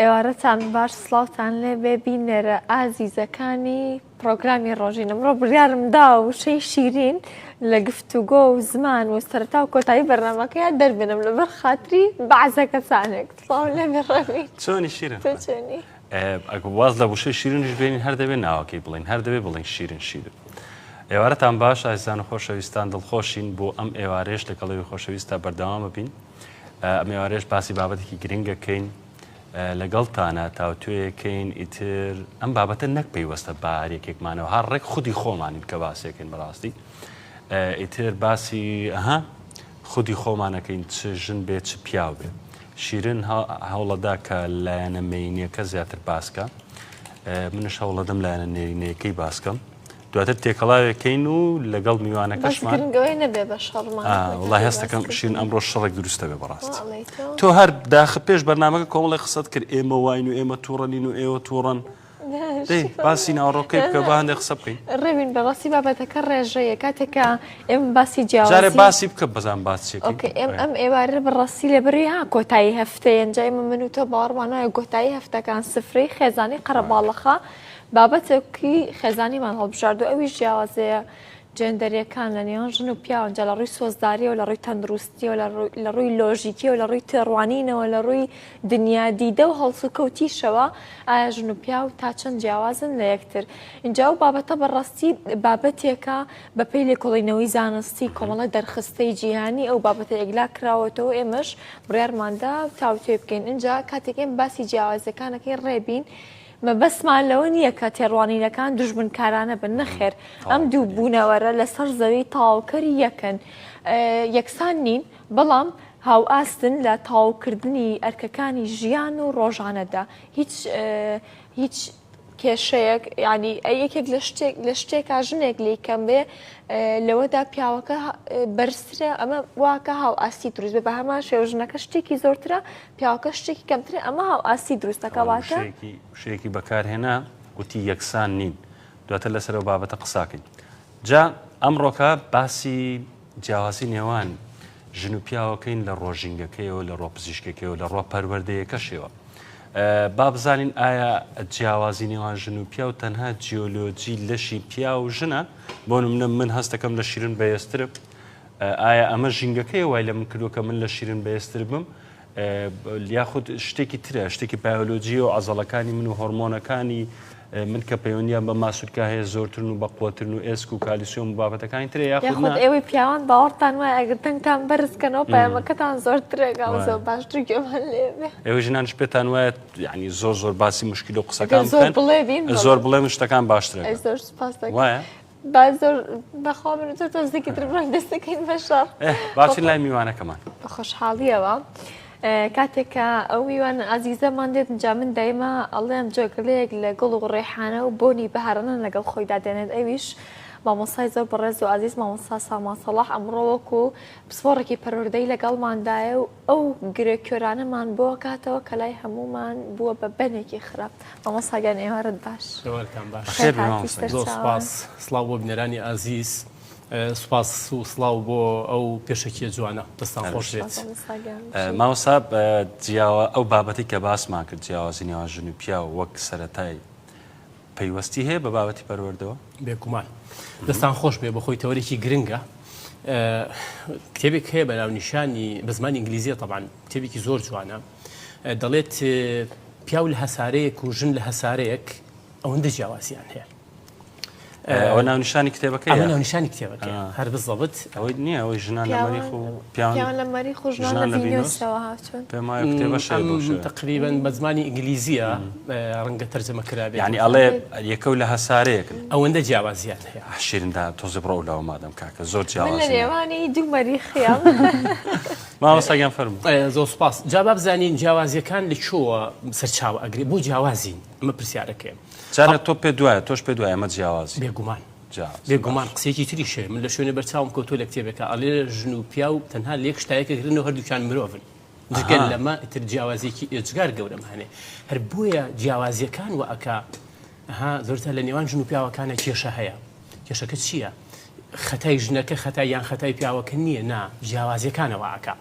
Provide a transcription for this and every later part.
ئێوارەتان باش سڵاوتان لێ بێ بینێرە ئازیزەکانی پرۆگرامی ڕۆژین ئەمڕۆ بڕیارم دا و شەی شیرین لە گفتوگۆ و زمان و سەرەتا و کۆتایی بەرنامەکەیان دەربێنم لەبەر خاتری بەعزە کەسانێک سڵاو لێ بێ ڕەوین چۆنی شیرین تۆ چۆنی واز لە وشەی شیرینش بێنین هەر دەبێت ناوەکەی بڵین هەر دەبێت بڵین شیرین شیرین ئێوارەتان باش ئازیزان و خۆشەویستان دڵخۆشین بۆ ئەم ئێوارەیەش لەگەڵەوەی خۆشەویستە بەردەوام ببین ئەم ئێوارەیەش باسی بابەتێکی گرنگەکەین لەگەڵتانە تاوتوێیەکەین ئیتر ئەم بابەتە نەک پەیوەستە بارێکێکمانەوە هەر ڕێک خودی خۆمانین کە باسێکن بەڕاستی ئیتر باسی خودی خۆمانەکەین چ ژن بێ چ پیاو بێ شیرین هەوڵەدا کە لایەنە مەینیەکە زیاتر باسکە منش هەوڵەدەم لایەنە نێرینەکەی باسکەم دواتر تێکەڵاوێکەین و لەگەڵ میوانەکەشمان گرنگەوەی نەبێ بە شەڕمان وڵای هەستەکەم شیرین ئەمڕۆ شەڕێک دروستە بێ بەڕاستی تۆ هەر داخە پێش بەرنامەکە کۆمەڵی قسەت کرد ئێمە واین و ئێمە تووڕەنین و ئێوە تووڕەن باسی ناوەڕۆکەی بکە با هەندێک قسە بکەین ڕێبین بە باسی بابەتەکە ڕێژەیە کاتێکە ئێمە باسی جیاوازی جارێ باسی بکە بەزان باسێکی ئەم ئێوارە بەڕاستی لەبەری ها کۆتایی هەفتەیە ئەنجا ئێمە من و تۆ باوەڕمان وایە کۆتایی هەفتەکان سفرەی خێزانی قەرەباڵەخە بابەتێکی خێزانیمان هەڵبژاردو ئەویش جیاوازەیە جێندەریەکان لە نێوان ژن و پیاوەنجا لە ڕووی سۆزداریەوە لە ڕووی تەندروستیەوە لە ڕووی لۆژیکیەوە لە ڕووی تێڕوانینەوە لە ڕووی دنیادیدە و هەڵسو کەوتیشەوە ئایا ژن و پیاو تا چەند جیاوازن لە یەکتر اینجا و بابەتە بەڕاستی بابەتێکە بە پێی لێکۆڵینەوەی زانستی کۆمەڵە دەرخستەی جیهانی ئەو بابەتە ئێگلا کراوەتەوە ئێمەش بڕیارماندا تاوتوێ بکەین اینجا کاتێک ئێمە باسی جیاوازەکانەکەی ڕێبین مەبەسمان لەوە نییە کە تێڕوانینەکان دژمنکارانە بن نەخێر ئەم دوو بوونەوەرە لەسەر زەوی تاوکەری یەکەن یەکسان نین بەڵام هاو ئاستن لە تاوکردنی ئەرکەکانی ژیان و ڕۆژانەدا هیچ کێشەیەک ینی یەکێک لە شتێکا ژنێک لی کەم بێ لەوەدا پیاوەکە بەرزترە ئەمە واکە هاو ئاسی دروست بێ بە هەمان شێوە ژنەکە شتێکی زۆرترە پیاوەکە شتێکی کەمترە ئەمە هاو ئاسی دروستەکە واتە شتێکی بەکارهێنا گوتی یەکسان نین دواتر لەسەرەوە بابەتە قساکەین جا ئەمڕۆکە باسی جیاوازی نێوان ژن و پیاوەکەین لە ڕۆژینگەکەیەوە لە ڕۆپزیشکەکەیەوە لە ڕۆ پەروەردەیەکەشەوە با بزانین ئایا جیاوازی نێوان ژن و پیا و تەنها جیۆلۆجی لەشی پیا و ژنە بۆ نمونە من هەستەکەم لە شیرین بەهێزترم ئایا ئەمە ژینگەکەی وای لە من کردووە کە من لە شیرین بەهێزتر بم یاخود شتێکی ترە شتێکی بایۆلۆجی و عەزەڵەکانی من و هۆرمۆنەکانی من کە پەیوەندیان بە ماسوولکە هەیە زۆرترن و بەقووەترن و ئێسک و کالیسیۆم و بابەتەکانی ترە یاخود ئێوەی پیاوان باوەڕتان وایە ئەگەر تەنگتان بەرزکەنەوە پەیامەکەتان زۆرترێکا زۆر باشتر گوێمان لێ بێ ئێوە ژنانش پێتان وایە یعنی زۆر باسی مشکل و قسەکان بکەن زۆر بڵێ شتەکان باشترە زۆر سوپاس دەکەم وایە زۆر بەخوا من تۆ تۆزێکی تر بڕۆین دەستەکەین بەشەڕ باچین لای میوانەکەمان بە خۆشحاڵیەوە کاتێکە ئەو میوان ئازیزەمان دێت جا من دایما ئەڵێم جۆگلەیەک لە گوڵ و ڕێحانە و بۆنی بەهارەنە لەگەڵ خۆیدا دێنێت ئەویش مامۆستای زۆر بەڕێز و عزیز مامۆستا سامان سەڵاح ئەمڕۆ وەکو پسپۆڕێکی پەروەردەی لەگەڵماندایە و ئەو گرێکۆرانەمان بۆ کاتەوە کە لای هەمومان بووە بە بەنێکی خراپ مامۆستاگیان ئێوارت باش سڵاو بۆ بنێرانی ئازیز سوپاس و سڵاو بۆ ئەو پێشەکیە جوانە دەستان خۆش بێت ماوەسا ئەو بابەتی کە باسمان کرد جیاوازی نێوان ژن و پیا و وەک سەرەتای پەیوەستی هەیە بە بابەتی پەروەردەوە بێگومان دەستان خۆش بێ بە خۆی تەوەرێکی گرنگە کتێبێک هەیە بەناو نیشانی بە زمانی ئینگلیزیە تەبعاً کتێبێکی زۆر جوانە دەڵێت پیاو لە هەسارەیەک و ژن لە هەسارەیەک ئەوەندە جیاوازیان هەیە ئەوە ناونیشانی کتێبەکەی ئەمە ناونیشانی کتێبەکە هەر بزەبت ئەوەی نییە ئەوەی ژنان لە مەریخ و پیاوان لە مەریخ و ژنان لە ڤینۆسەوە هاتوون پێم وایە کتێبە تقریباً بە زمانی ئینگلیزیە ڕەنگە تەرجەمە کرابێت یعنی ئەڵێ یەکەو لە هەسارەیەکن ئەوەندە جیاوازیان هەیە شیریندا تۆزە بڕۆ لەوە مادەم کاکە زۆر من جیاواز لە نێوانی دوو مەریخیام مامۆستاگیان فەرموو زۆر سوپاس جا با بزانین جیاوازیەکان لەکوێوە سەرچاوە ئەگرێ بۆ جیاوازین ئەمە پرسیارەکەیە جارە تۆ پێ دوایە تۆش پێ دوایە ئەمە جیاوازی بێگومان بێگومان قسێکی تریشێ من لە شوێنە بەرچاوم کۆتۆ لە کتێبەکە ئەڵێ ژن و پیا و تەنها لێک شتایەکە گرنەوە هەردووکیان مرۆڤن جگەن لەمە ئیتر جیاوازێکی ئێجگار گەورەم هەنێ هەر بۆیە جیاوازیەکان و ئەکا زۆرتر لە نێوان ژن و پیاوەکانە کێشە هەیە کێشەکە چییە؟ خەتای ژنەکە خەتای یان خەتای پیاوەکە نییە نا جیاوازیەکانەوە ئەکا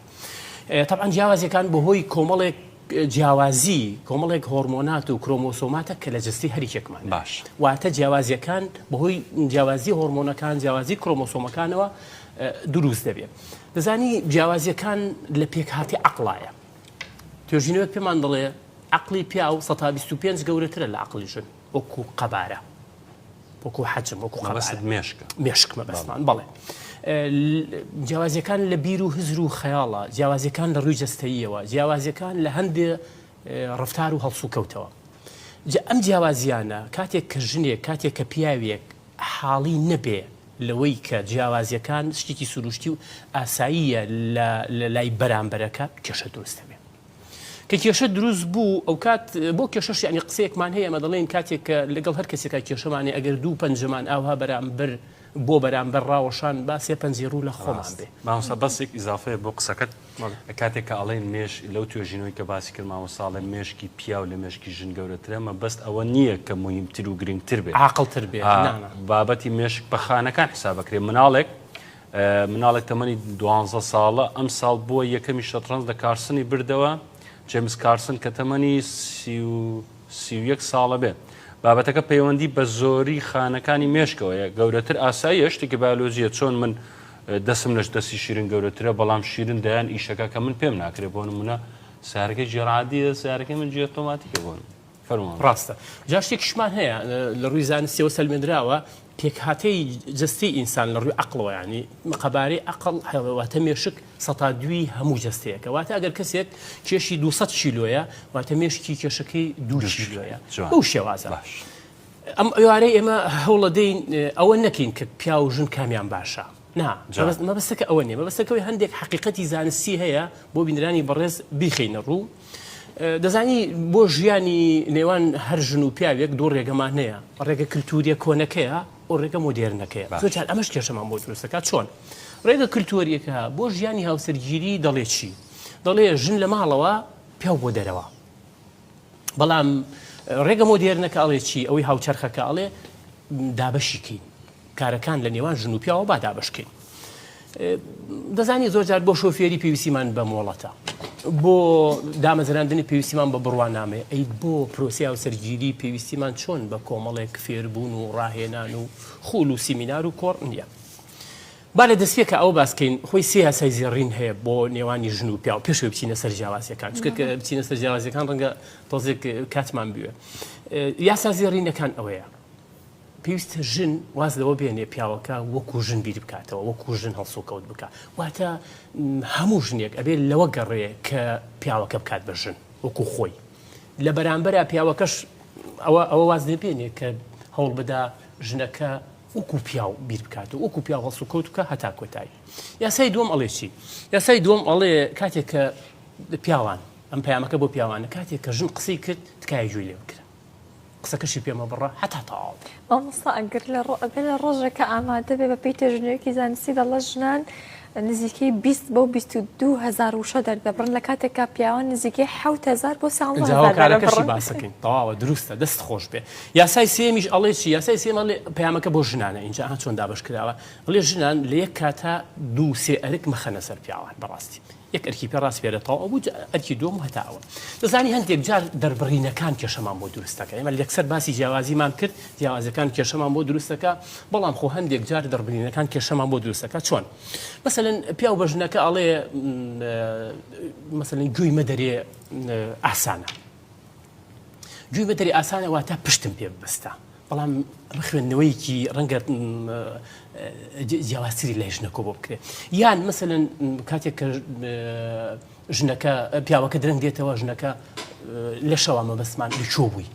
طبعا جیاوازیەکان بەهۆی کۆمەڵێک جیاوازی کۆمەڵێک هۆرمۆنات و کرۆمۆسۆماتە کە لە جستی هەریکێکمان باش واتە جیاوازیەکان بەهۆی جیاوازی هۆرمۆنەکان جیاوازی کرۆمۆسۆمەکانەوە دروست دەبێت دەزانی جیاوازیەکان لە پێکهاتی عەقڵایە توێژینەوەک پێمان دەڵێ عەقڵی پیا و 125 گەورەترە لە عەقڵی ژن وەکو قەبارە وەکو حەجم وەکو قەبارە مێشک مەبەستمان بەڵێ جیاوازیەکان لە بیر و هزر و خەیاڵە جیاوازیەکان لە ڕووی جەستەییەوە جیاوازیەکان لە هەندێ ڕفتار و هەڵسو کەوتەوە ئەم جیاوازیانە کاتێک کە ژنێک کاتێک کە پیاوێک حاڵی نەبێ لەوەی کە جیاوازیەکان شتێکی سروشتی و ئاساییە لە لای بەرامبەرەکە کێشە دروست دەبێت کە کێشە دروست بوو ئەو کات بۆ کێشەش یعنی قسەیەکمان هەیە ئەمە دەڵێن کاتێک کە لەگەڵ هەر کەسێکە کێشەمانێ ئەگەر دوو پەنجەمان ئاوها بەرامبەر بۆ بەرامبەر ڕاوەشان با سێ پەنجی ڕوو لە خۆمان بێ مامۆستا بەسێک ئیزافەیە بۆ قسەکەت کاتێک کە ئەڵێن مێش لەو توێژینەوەی کە باسی کرد مامۆستاڵێ مێشکی پیا و لە مێشکی ژن گەورەترە مەبەست ئەوە نییە کە مهمتر و گرنگتر بێت عاقڵتر بێت بابەتی مێشک بە خانەکان حسابەکرێ مناڵێک تەمەنی 12 ساڵە ئەم ساڵ بۆ یەکەمی شەترەنج لە کارسنی بردەوە جێمس کارسن کە تەمەنی 31 ساڵە بێت بابەتەکە پەیوەندی بە زۆری خانەکانی مێشکەوەیە گەورەتر ئاساییە شتێکی بایۆلۆژیە چۆن من دەسم لەش دەستی شیرین گەورەترە بەڵام شیرین دەیان ئیشەکە کە من پێم ناکرێت بۆ نمونە سیارەکەی جێڕعادیە سیارەکەی من جێ ئۆتۆماتیکە بۆن فەرمووە ڕاستە جا شتێکیشمان هەیە لە ڕووی زانستیەوە سەلمێنراوە پێکهاتەی جستی ئینسان لە ڕووی عەقڵەوە یعنی قەبارەی عەقڵ واتە مێشک 102 هەموو جستەیەکە واتە ئەگەر کەسێک کێشی 200 کیلۆیە واتە مێشکی کێشەکەی 2 کیلۆیە بەو شێوازە ئەم ئێوارەی ئێمە هەوڵە دەین ئەوە نەکەین کە پیا و ژن کامیان باشە مەبەستەکە ئەوە نیە مەبەستەکەوەی هەندێک حەقیقەتی زانستی هەیە بۆ بینرانی بەڕێز بیخینە ڕوو دەزانی بۆ ژیانی نێوان هەر ژن و پیاوێک دوو ڕێگەمان هەیە ڕێگە کللتوریە کۆنەکەیە و ڕێگە مۆدێرنەکەیە زۆر ئەمەش کێشەمان بۆ دروستەکە چۆن ڕێگە کللتوریەکە بۆ ژیانی هاوسەرگیری دەڵێ چی دەڵێ ژن لە ماڵەوە پیا بۆ دەرەوە بەڵام ڕێگە مۆدێرنەکە ئەڵێ چی ئەوەی هاوچەرخەکە ئەڵێ دابەشیکەین کارەکان لە نێوان ژن و پیاوە با دابشکەین دەزانی زۆر جار بۆ شۆفێری پێویستیمان بە مۆڵەتە بۆ دامەزراندنی پێویستیمان بە بڕوانامێ ئەی بۆ پرۆسی هاوسەرگیری پێویستیمان چۆن بە کۆمەڵێک فێربوون و ڕاهێنان و خوڵ و سیمینار و کۆڕ نییە با لە دەستپێکە ئەو باسکەین خۆی سێ یاسای زێڕین هەیە بۆ نێوانی ژن و پیا و پێشەوەی بچینە سەر جیاوازیەکان چونکە کە بچینە سەر جیاوازیەکان ڕەنگە تۆزێک کاتمان بوێ یاسا زێڕینەکان ئەوەیە پێویستە ژن واز لەوە بێنێ پیاوەکە وەکو ژن بیر بکاتەوە وەکو ژن هەڵسوکەوت بکە واتە هەموو ژنێک ئەبێ لەوە گەڕێ کە پیاوەکە بکات بە ژن وەکو خۆی لە بەرامبەرە پیاوەکەش ئەوە واز لێ بێنێ کە هەوڵ بدا ژنەکە وەکو پیاو بیر بکاتەوە وەکو پیاو هەڵسوکەوت بکە هەتا کۆتایی یاسای دووەم ئەڵێ چی یاسای دووەم ئەڵێ کاتێک کە پیاوان ئەم پەیامەکە بۆ پیاوانە کاتێک کە ژن قسەی کرد تکایە گوێی لێ بکرە قسەکەشی پێمە بڕە هەتا تەواو مامۆستا ئەگەر لە ڕۆژێکە ئامادە بێ بە پێی تێژنەوەیەکی زانستی دەڵە ژنان نزیکەی 20 بۆ 22,000 وشە دەردەبڕن لە کاتێکا پیاوان نزیکەی 7,000 بۆ 19,000 باسەکەین تەواوە دروستە دەست خۆش بێ یاسای سێمیش ئەڵێ چی یاسای سێم ئەڵێ پەیامەکە بۆ ژنانە اینجا چۆن دابش کراوە ئەڵێ ژنان لە یەک کاتە 2-3 ئەرک مەخەنە سەر پیاوان بەڕاستی یەک ئەرکی پێ ڕاست پێرێتەوە بوو ئەرکی دووەم هەتاوە دەزانی هەندێک جار دەربڕینەکان کێشەمان بۆ دروستەکە ئێمە یەکسەر باسی جیاوازیمان کرد جیاوازەکان کێشەمان بۆ دروستەکە بەڵام خۆ هەندێک جار دەربڕینەکان کێشەمان بۆ دروستەکە چۆن مەسەلەن پیا و بە ژنەکە ئەڵێ مەسەلەن گوێی مەدەرێ ئاسانە گوێی مەدەرێ ئاسانە واتە پشتم پێ ببەستە بەڵام ئەمە خوێندنەوەیکی ڕەنگە جیاوازتری لە ژنەکە بۆ بکرێت یان مەسەلەن کاتێک کە ژنەکە پیاوەکە درەنگ دێتەوە ژنەکە لە شەوا مەبەستمان لەکۆ بووی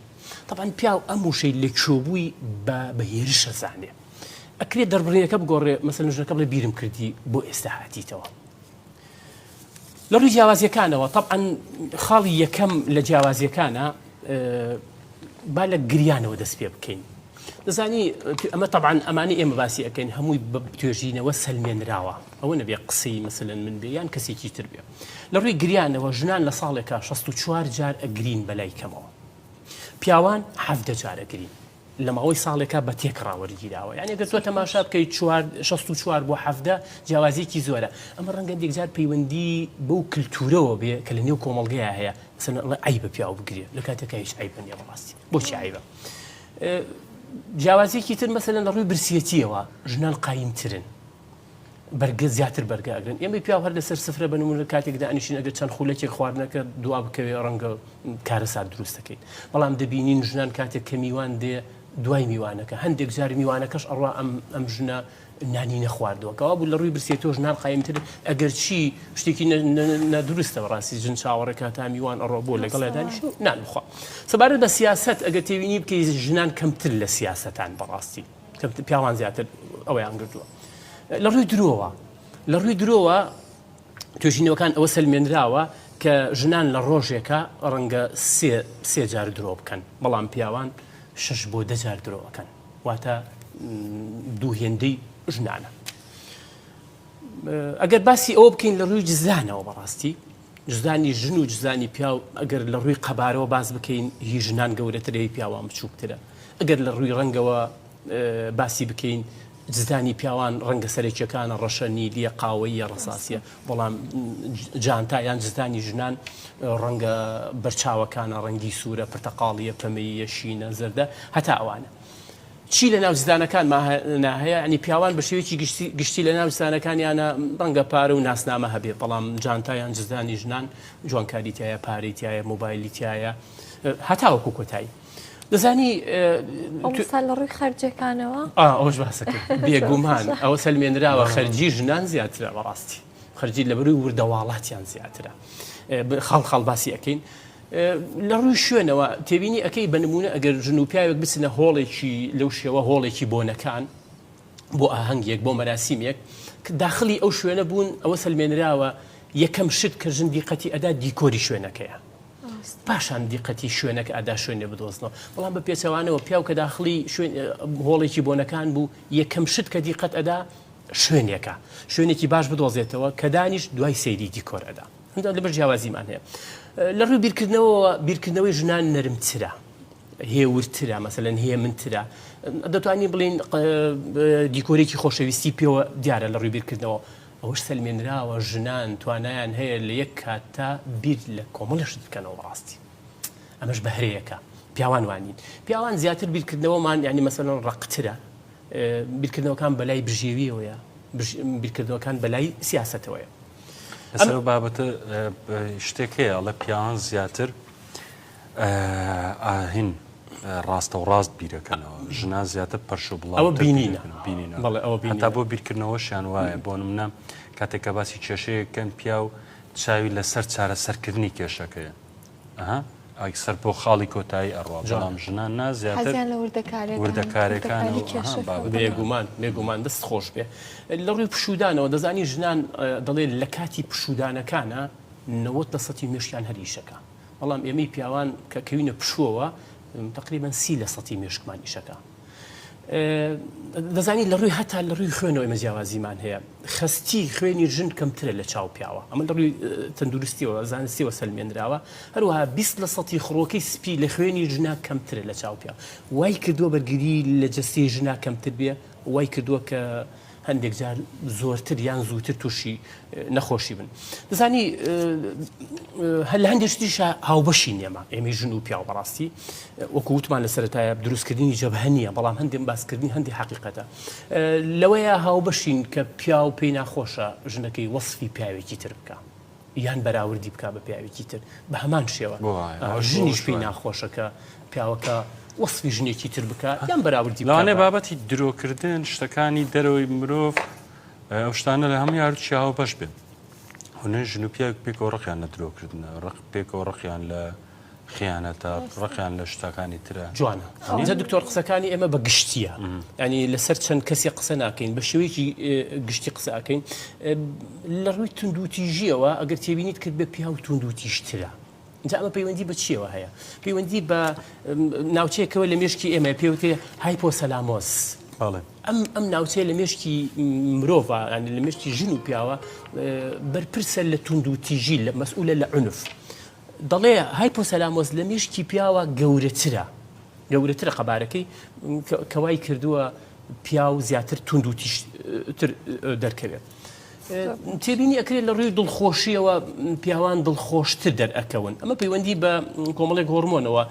طبعاً پیاو ئەم وشەی لەکۆ بووی بە هێرشە زانێ ئەکرێت دەربڕینەکە بگۆڕێ مەسەلەن ژنەکە بڵێ بیرم کردی بۆ ئێستا هاتیتەوە لە ڕووی جیاوازیەکانەوە طبعاً خاڵی یەکەم لە جیاوازیەکانە با لە گریانەوە دەست پێ بکەین دەزانی ئەمە طبعاً ئەمانی ئێمە باسی ئەەکەین هەمووی بە توێژینەوە سەلمێنراوە ئەوە نەبێ قسەی مەسەلەن من بێ یان کەسێکی تر بێ لە ڕووی گریانەوە ژنان لە ساڵێکە 64 جار ئەگرین بەلای کەمەوە پیاوان 17 جار ئەگرین لە ماوەی ساڵێکا بە تێکڕاوەرگیراوە یعنی گە تۆ تەماشا بکەیت 64 بۆ 7 جیاوازیەکی زۆرە ئەمە ڕەنگە یەکجار پەیوەندی بەو کللتورەوە بێ کە لە نێو کۆمەڵگەیە هەیە مثلا عیبە پیاو بگرێت لە کاتێکە هیچ عیبە نیە بەڕاستی بۆچی عیبە جیاوازیەکی تر مەسەلەن لە ڕووی برسیەتیەوە ژنان قایمترن بەرگە زیاتر بەرگاگرن ئێمە پیاو هەر لەسەر سفرە بنمونە کاتێکدا ئەنیشین ئەگەر چەند خولەکێک خواردنەکە دوا بکەوێ ڕەنگە کارەسات دروست دەکەیت بەڵام دەبینین ژنان کاتێک کە میوان دێ دوای میوانەکە هەندێک جار میوانەکەش ئەڕوا ئەم ژنە نانی نەخواردەوە کەوا بوو لە ڕووی برسێتەوە ژنان قایمتر ئەگەر چی شتێکی نەدروستە بەڕاستی ژن چاوەڕێکە تا میوان ئەڕۆ بۆ لەگەڵ دانیش نانخوا سەبارەت بە سیاست ئەگەر تێبینی بکەی ژنان کەمتر لە سیاستان بەڕاستی پیاوان زیاتر ئەوەیان گردووە لە ڕووی درۆوە توێژینەوەکان ئەوە سەلمێنراوە کە ژنان لە ڕۆژێکە ڕەنگە سێ جار درۆ بکەن بەڵام پیاوان 6 بۆ 10 جار درۆەکەن واتە دوو هێندەی ژنانە ئەگەر باسی ئەوە بکەین لە ڕووی جزدانەوە بەڕاستی جزدانی ژن و جزدانی پیاو ئەگەر لە ڕووی قەبارەوە باز بکەین هی ژنان گەورەترەوەی پیاوان بچووکترە ئەگەر لە ڕووی ڕەنگەوە باسی بکەین جزدانی پیاوان ڕەنگە سەرێکیەکانە ڕەشە نیلیە قاوەیە ڕەساسیە بەڵام جانتایان جزدانی ژنان ڕەنگە بەرچاوەکانە ڕەنگی سوورە پرتەقاڵیە پەمەیە شینە زەردە هەتا ئەوانە چی لە ناو جزدانەکان ناهەیە ئەنی پیاوان بە شێوەیەکی گشتی لە ناو جزدانەکانیانە ڕەنگە پارە و ناسنامە هەبێ بەڵام جانتایان جزدانی ژنان جوانکاریتیایە پارێتیایە مۆبایلیتیایە هەتاوەکو کۆتایی دەزانی لە ڕووی خەرجەکانەوە ئەوش باسەکە بێگومان ئەوە سەلمێنراوە خەرجی ژنان زیاترە بەڕاستی خەرجی لە بەروی وردەواڵاتیان زیاترە خاڵ باسی ئەەکەین لە ڕووی شوێنەوە تێبینی ئەەکەی بە نمونە ئەگەر ژن و پیاوێک بچنە هۆڵێکی لەو شێوە هۆڵێکی بۆنەکان بۆ ئاهەنگێک بۆ مەراسیمێک داخلی ئەو شوێنە بوون ئەوە سەلمێنراوە یەکەم شت کە ژن دیقەتی ئەدا دیکۆری شوێنەکەیە پاشان دیقەتی شوێنەکە ئادا شوێنێ بدۆزنەوە بەڵام بە پێچەوانەوە پیاو کە داخلی هۆڵێکی بۆنەکان بوو یەکەم شت کە دیقەت ئەدا شوێنێکە شوێنێکی باش بدۆزێتەوە کە دانیش دوای سەیری دیکۆر ئەدا هەندە لەبەر جیاوازیمان هەیە لە ڕووی بیرکردنەوەی ژنان نەرمترە هێورترە مەسەلەن هەیە منترە دەتوانین بڵین دیکۆرێکی خۆشەویستی پێوە دیارە لە ڕووی بیرکردنەوە ئەوش سەلمێنراوە ژنان توانایان هەیە لە یەک کاتتا بیر لە کۆمەڵشت بکەنەوە ڕاستی ئەمەش بەهرەیەەکە پیاوان وانین پیاوان زیاتر بیرکردنەوەمان ینی مەسەلەن ڕقترە بیرکردنەوەکان بەلای برژێویەوەیە بیرکردنەوەکان بەلای سیاسەتەوەیە لەسەر بابەتە شتێک هەیە ئەڵە پیاوان زیاتر ئاهین ڕاستە و ڕاست بیرەکەنەوە ژنان زیاتر پەرش و بڵاو ئەوە بینینە هەتا بۆ بیرکردنەوەشیان وایە بۆ نمونە کاتێککە باسی کێشەیەکەن پیا و چاوی لەسەر چارە سەرکردنی کێشەکەیە ئەکسەر بۆ خاڵی کۆتایی ئەڕوا بەڵام ژنان نا زیاتر وردەکارەکان بێگومان دەست خۆش بێ لە ڕووی پشودانەوە دەزانی ژنان دەڵێ لە کاتی پشودانەکانە 90% مێشکیان هەریشەکە بەڵام ئێمەی پیاوان کە کەوینە پشووەوە تقریبا 30% مێشکمان ئیشەکە دەزانی لە ڕووی هەتا لە ڕووی خوێنەوەی مەجیاوازیمان هەیە خستی خوێنی ژن کەمترە لە چاو پیاوە ئەمە لە ڕووی تەندروستیەوە زانستیەوە سەلمێنراوە هەروەها 20% خڕۆکەی سپی لە خوێنی ژنا کەمترە لە چاو پیاوە وای کردووە بەرگری لە جەستی ژنا کەمتر بێ وای کردووە کە هەندێک جار زۆرتر یان زووتر تووشی نەخۆشی بن دەزانی هەر لە هەندێک شتیش هاوبەشی نێمە ئێمە ژن و پیاو بەڕاستی وەکو وتمان لە سەرەتایە دروستکردنی جەبهە نییە بەڵام هەندێک باسکردنی هەندی حقیقەتە لەوەیە هاوبەشین کە پیاو پێی ناخۆشە ژنەکەی وەصفی پیاوێکی تر بکە یان بەراوردی بکە بە پیاوێکی تر بە هەمان شێوە ژنیش پێی ناخۆشە کە پیاوەکە وەصفی ژنێکی تر بکە یان بەراوردی لەوانێ بابەتی درۆکردن شتەکانی دەرەوەی مرۆڤ ئەو شتانە لە هەموو یاروچی هاوبەش بێن هونە ژن و پیاوێک پێکەوە ڕقیان لە درۆکردنە پێکەوە ڕقیان لە خیانەتە ڕقیان لە شتەکانی ترە جوانە ئەجا دکتۆر قسەکانی ئێمە بە گشتیە ینی لەسەر چەند کەسی قسە ناکەین بە شێوەیەکی گشتی قسە ئاکەین لە ڕووی توندوتیژیەوە ئەگەر تێبینیت کرد بە پیا و توندوتیشترە اینجا ئەمە پەیوەندی بە چیەوە هەیە پەیوەندی بە ناوچەیەکەوە لە مێشکی ئێمە پێوتێ هایپۆسەلامۆس ئەم ناوچەیە لە مێشکی مرۆڤ لە مێشکی ژن و پیاوە بەرپرسە لە توندوتیژی لە مەسئولە لە عنف دەڵێ هایپۆسەلامۆس لە مێشکی پیاوە گەورەترە گەورەترە قەبارەکەی کەوای کردووە پیا و زیاتر تونند و تیشتر دەرکەوێت. تێبینی ئەکرێت لە ڕووی دڵخۆشیەوە پیاوان دڵخۆشتر دەرئەکەون. ئەمە پەیوەندی بە کۆمەڵێک هۆرمۆنەوە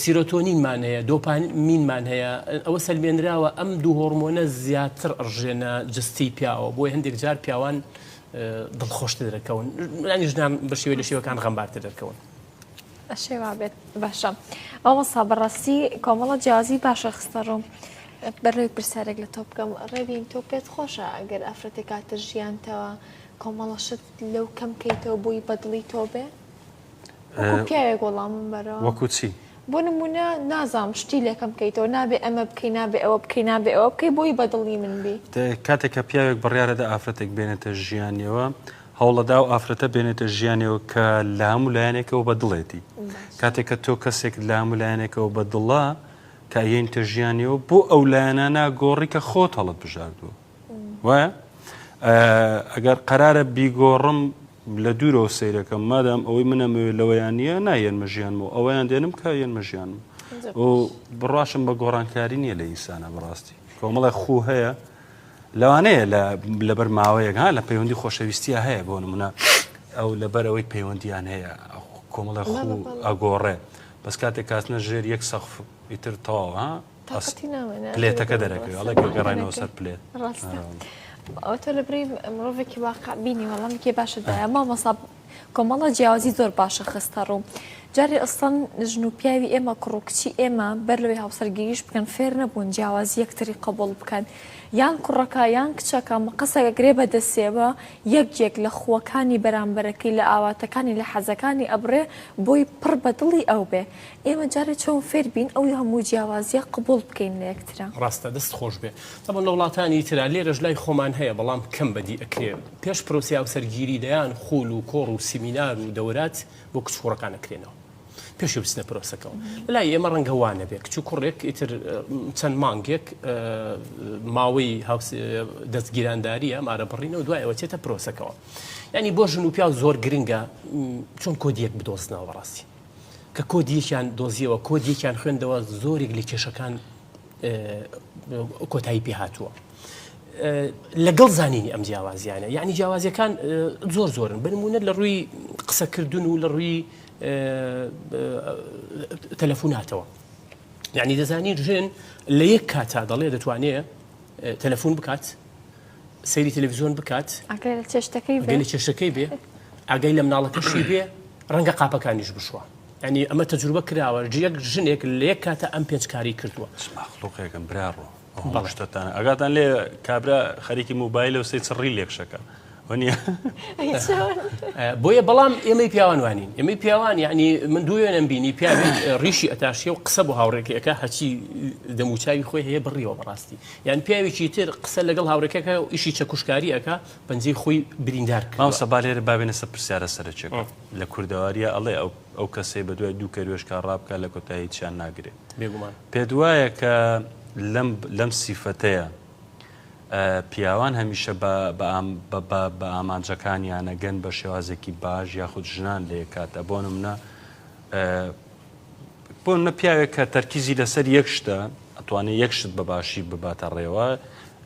سیرۆتۆنینمان هەیە، دۆپامینمان هەیە، ئەوە سەلمێنراوە ئەم دوو هۆرمۆنە زیاتر ئەڕژێنە جستی پیاوە، بۆی هەندێک جار پیاوان دڵخۆشتر دەرەکەون، ینی ژنان بە شێوەی لە شێوەکان غەمبارتر دەرکەون. شێوا بێت باشە. ئەوەسا بەڕاستی کۆمەڵە جیازی باشە خستەڕۆم. بەڕێک پرسیارێک لە تۆ بکەم، ڕێبین تۆ پێت خۆشە ئەگەر ئەفرەتێک کاتە ژیانتەوە کۆمەڵەشت لەو کەم بکەیتەوە بۆی بەدڵی تۆ بێ؟ پیاوێک وەڵامم بەرەوە وەکو چی؟ بۆ نمونە نازام شتی لێکەم بکەیتەوە نابێ ئەمە بکەی نابێ ئەوە بکەی نابێ ئەوە بکەی بۆی بەدڵی من بی. کاتێک کە پیاوێک بڕیارەدا ئافرەتێک بێنێتە ژیانیەوە هەوڵەدا و ئافرەتە بێنێتە ژیانەوە کە لە هەموو لایەنێکەوە بەدڵێتی. کاتێک کە تۆ کەسێک لە هەموو لایەنێکەوە بەدڵە کە ئەیەنتە ژیانیەوە بۆ ئەو لایەنانە گۆڕی کە خۆت هەڵت بژاردووە. وایە؟ ئەگەر قەرارە بیگۆڕم لە دوورەوە سەیرەکەم مادام ئەوەی منەمەوێت لەوەیان نییە نایەنمە ژیانمە ئەوەیان دێنم کە یەنمە ژیانم و بڕاشم بە گۆڕانکاری نییە لە ئینسانە بڕاستی کۆمەڵی خوو هەیە لەوانەیە لەبەر ماوەیەک ها لە پەیوەندی خۆشەویستیە هەیە بۆ نمونە ئەو لەبەرەوەی پەیوەندیان هەیە کۆمەڵی خوو ئەگۆڕێ بەس کاتێک کاتنە ژێر یەک سەقف ئیتر تەواو ها پلێتەکە دەرەکەوێت ئەڵێ گەڕێنەوە سەر پلێت. ئەو تۆ لە بری مرۆڤێکی واقع بینی وەڵامێکی باشەدایە مامۆستا کۆمەڵە جیاوازی زۆر باشە خستە ڕوو. جارێ ئەستان ژن و پیاوی ئێمە کوڕکچی ئێمە بەر لەوەی هاوسەرگیریش بکەن فێر نەبوون جیاوازی یەکتری قبول بکەن. یان کوڕەکە یان کچەکە مەقەسەکە گرێ بەدەستێبە یەکجێک لە خووەکانی بەرامبەرەکەی لە ئاواتەکانی لە حەزەکانی ئەبرێ بۆی پڕ بەدڵی ئەو بێ. ئێمە جارێ چۆن فێر بین ئەوی هەموو جیاوازیە قبول بکەین لە یەکترا. ڕاستە دەست خۆش بێ. تەبەن لە وڵاتانی ترا لێرەش لای خۆمان هەیە بەڵام کەم بەدی ئەکرێ. پێش پرۆسی هاوسەرگیری دەیان خول و کۆڕ و سیمینار و دەورات بۆ کچ کوڕەکان ئەکرێنەوە. پێش بستنە پرۆسەکەەوە لای ئێمە ڕەنگەوانە بێ کچ و کوڕێک ئیتر چەند مانگێک ماوەی دەستگیرانداریە مارە بڕینەوە دوایەوە چێتە پرۆسەکەەوە. ینی بۆ ژن و پیا زۆر گرنگە چۆن کۆدیەک بدۆزنەوە بەڕاستی کە کۆدیەکیان دۆزیەوە کۆدیەکیان خوێندەوە زۆرێک لە کێشەکان کۆتایی پێ هاتووە. لەگەڵ زانینی ئەم جیاوازیانە یعنی جیاوازیەکان زۆر زۆرن بنمونە لە ڕووی قسەکردن و لە ڕووی تەلەفۆناتەوە یعنی دەزانین ژن لە یەک کاتا دەڵێ دەتوانێت تەلەفۆن بکات سەیری تەلەڤیزۆن بکات ئەگەر لە چێشتەکەی بێ ئاگای لە مناڵەکەشی بێ ڕەنگە قاپەکانیش بشوە. ینی ئەمە تەجروبە کراوە یەک ژنێک لە یەک کاتە ئەم پێنجکاری کردووە. مەخلوقێکم برارڕۆ بەشتتانە ئەگاتان لێ کابرا خەریکی موبایل و سێ چڕی لێکشەکە بۆیە بەڵام ئێمەی پیاوانوانین ئێمەی پیاوان یعنی من دوێنم بینی پیاوێک ڕیشی ئەتاشیە و قسە بۆ هاوڕێکەکە هەچی دەموچاوی خۆی هەیە بڕیەوە بەڕاستی یان پیاوێکی تر قسە لەگەڵ هاوڕێکەکە و ئیشی چەکوشکاری ئەکە پەنجەی خۆی بریندار کرد. مامۆستا با لێرە بابێنە سەر پرسیارە سەرچێک لە کوردەواریە ئەڵێ ئەو کەسەی بە دوای دوو کەروێشکە ڕابکە لە کۆتایی چیان ناگرێت. بێگومان پێ وایە کە لەم سیفەتەیە پیاوان هەمیشە بە ئامانجەکانیانە گەن بە شێوازێکی باش یاخود ژنان لێ کاتە بۆ نمونە پیاوێک کە تەرکیزی لەسەر یەک شتە ئەتوانێت یەک شت بە باشی بباتە ڕێوە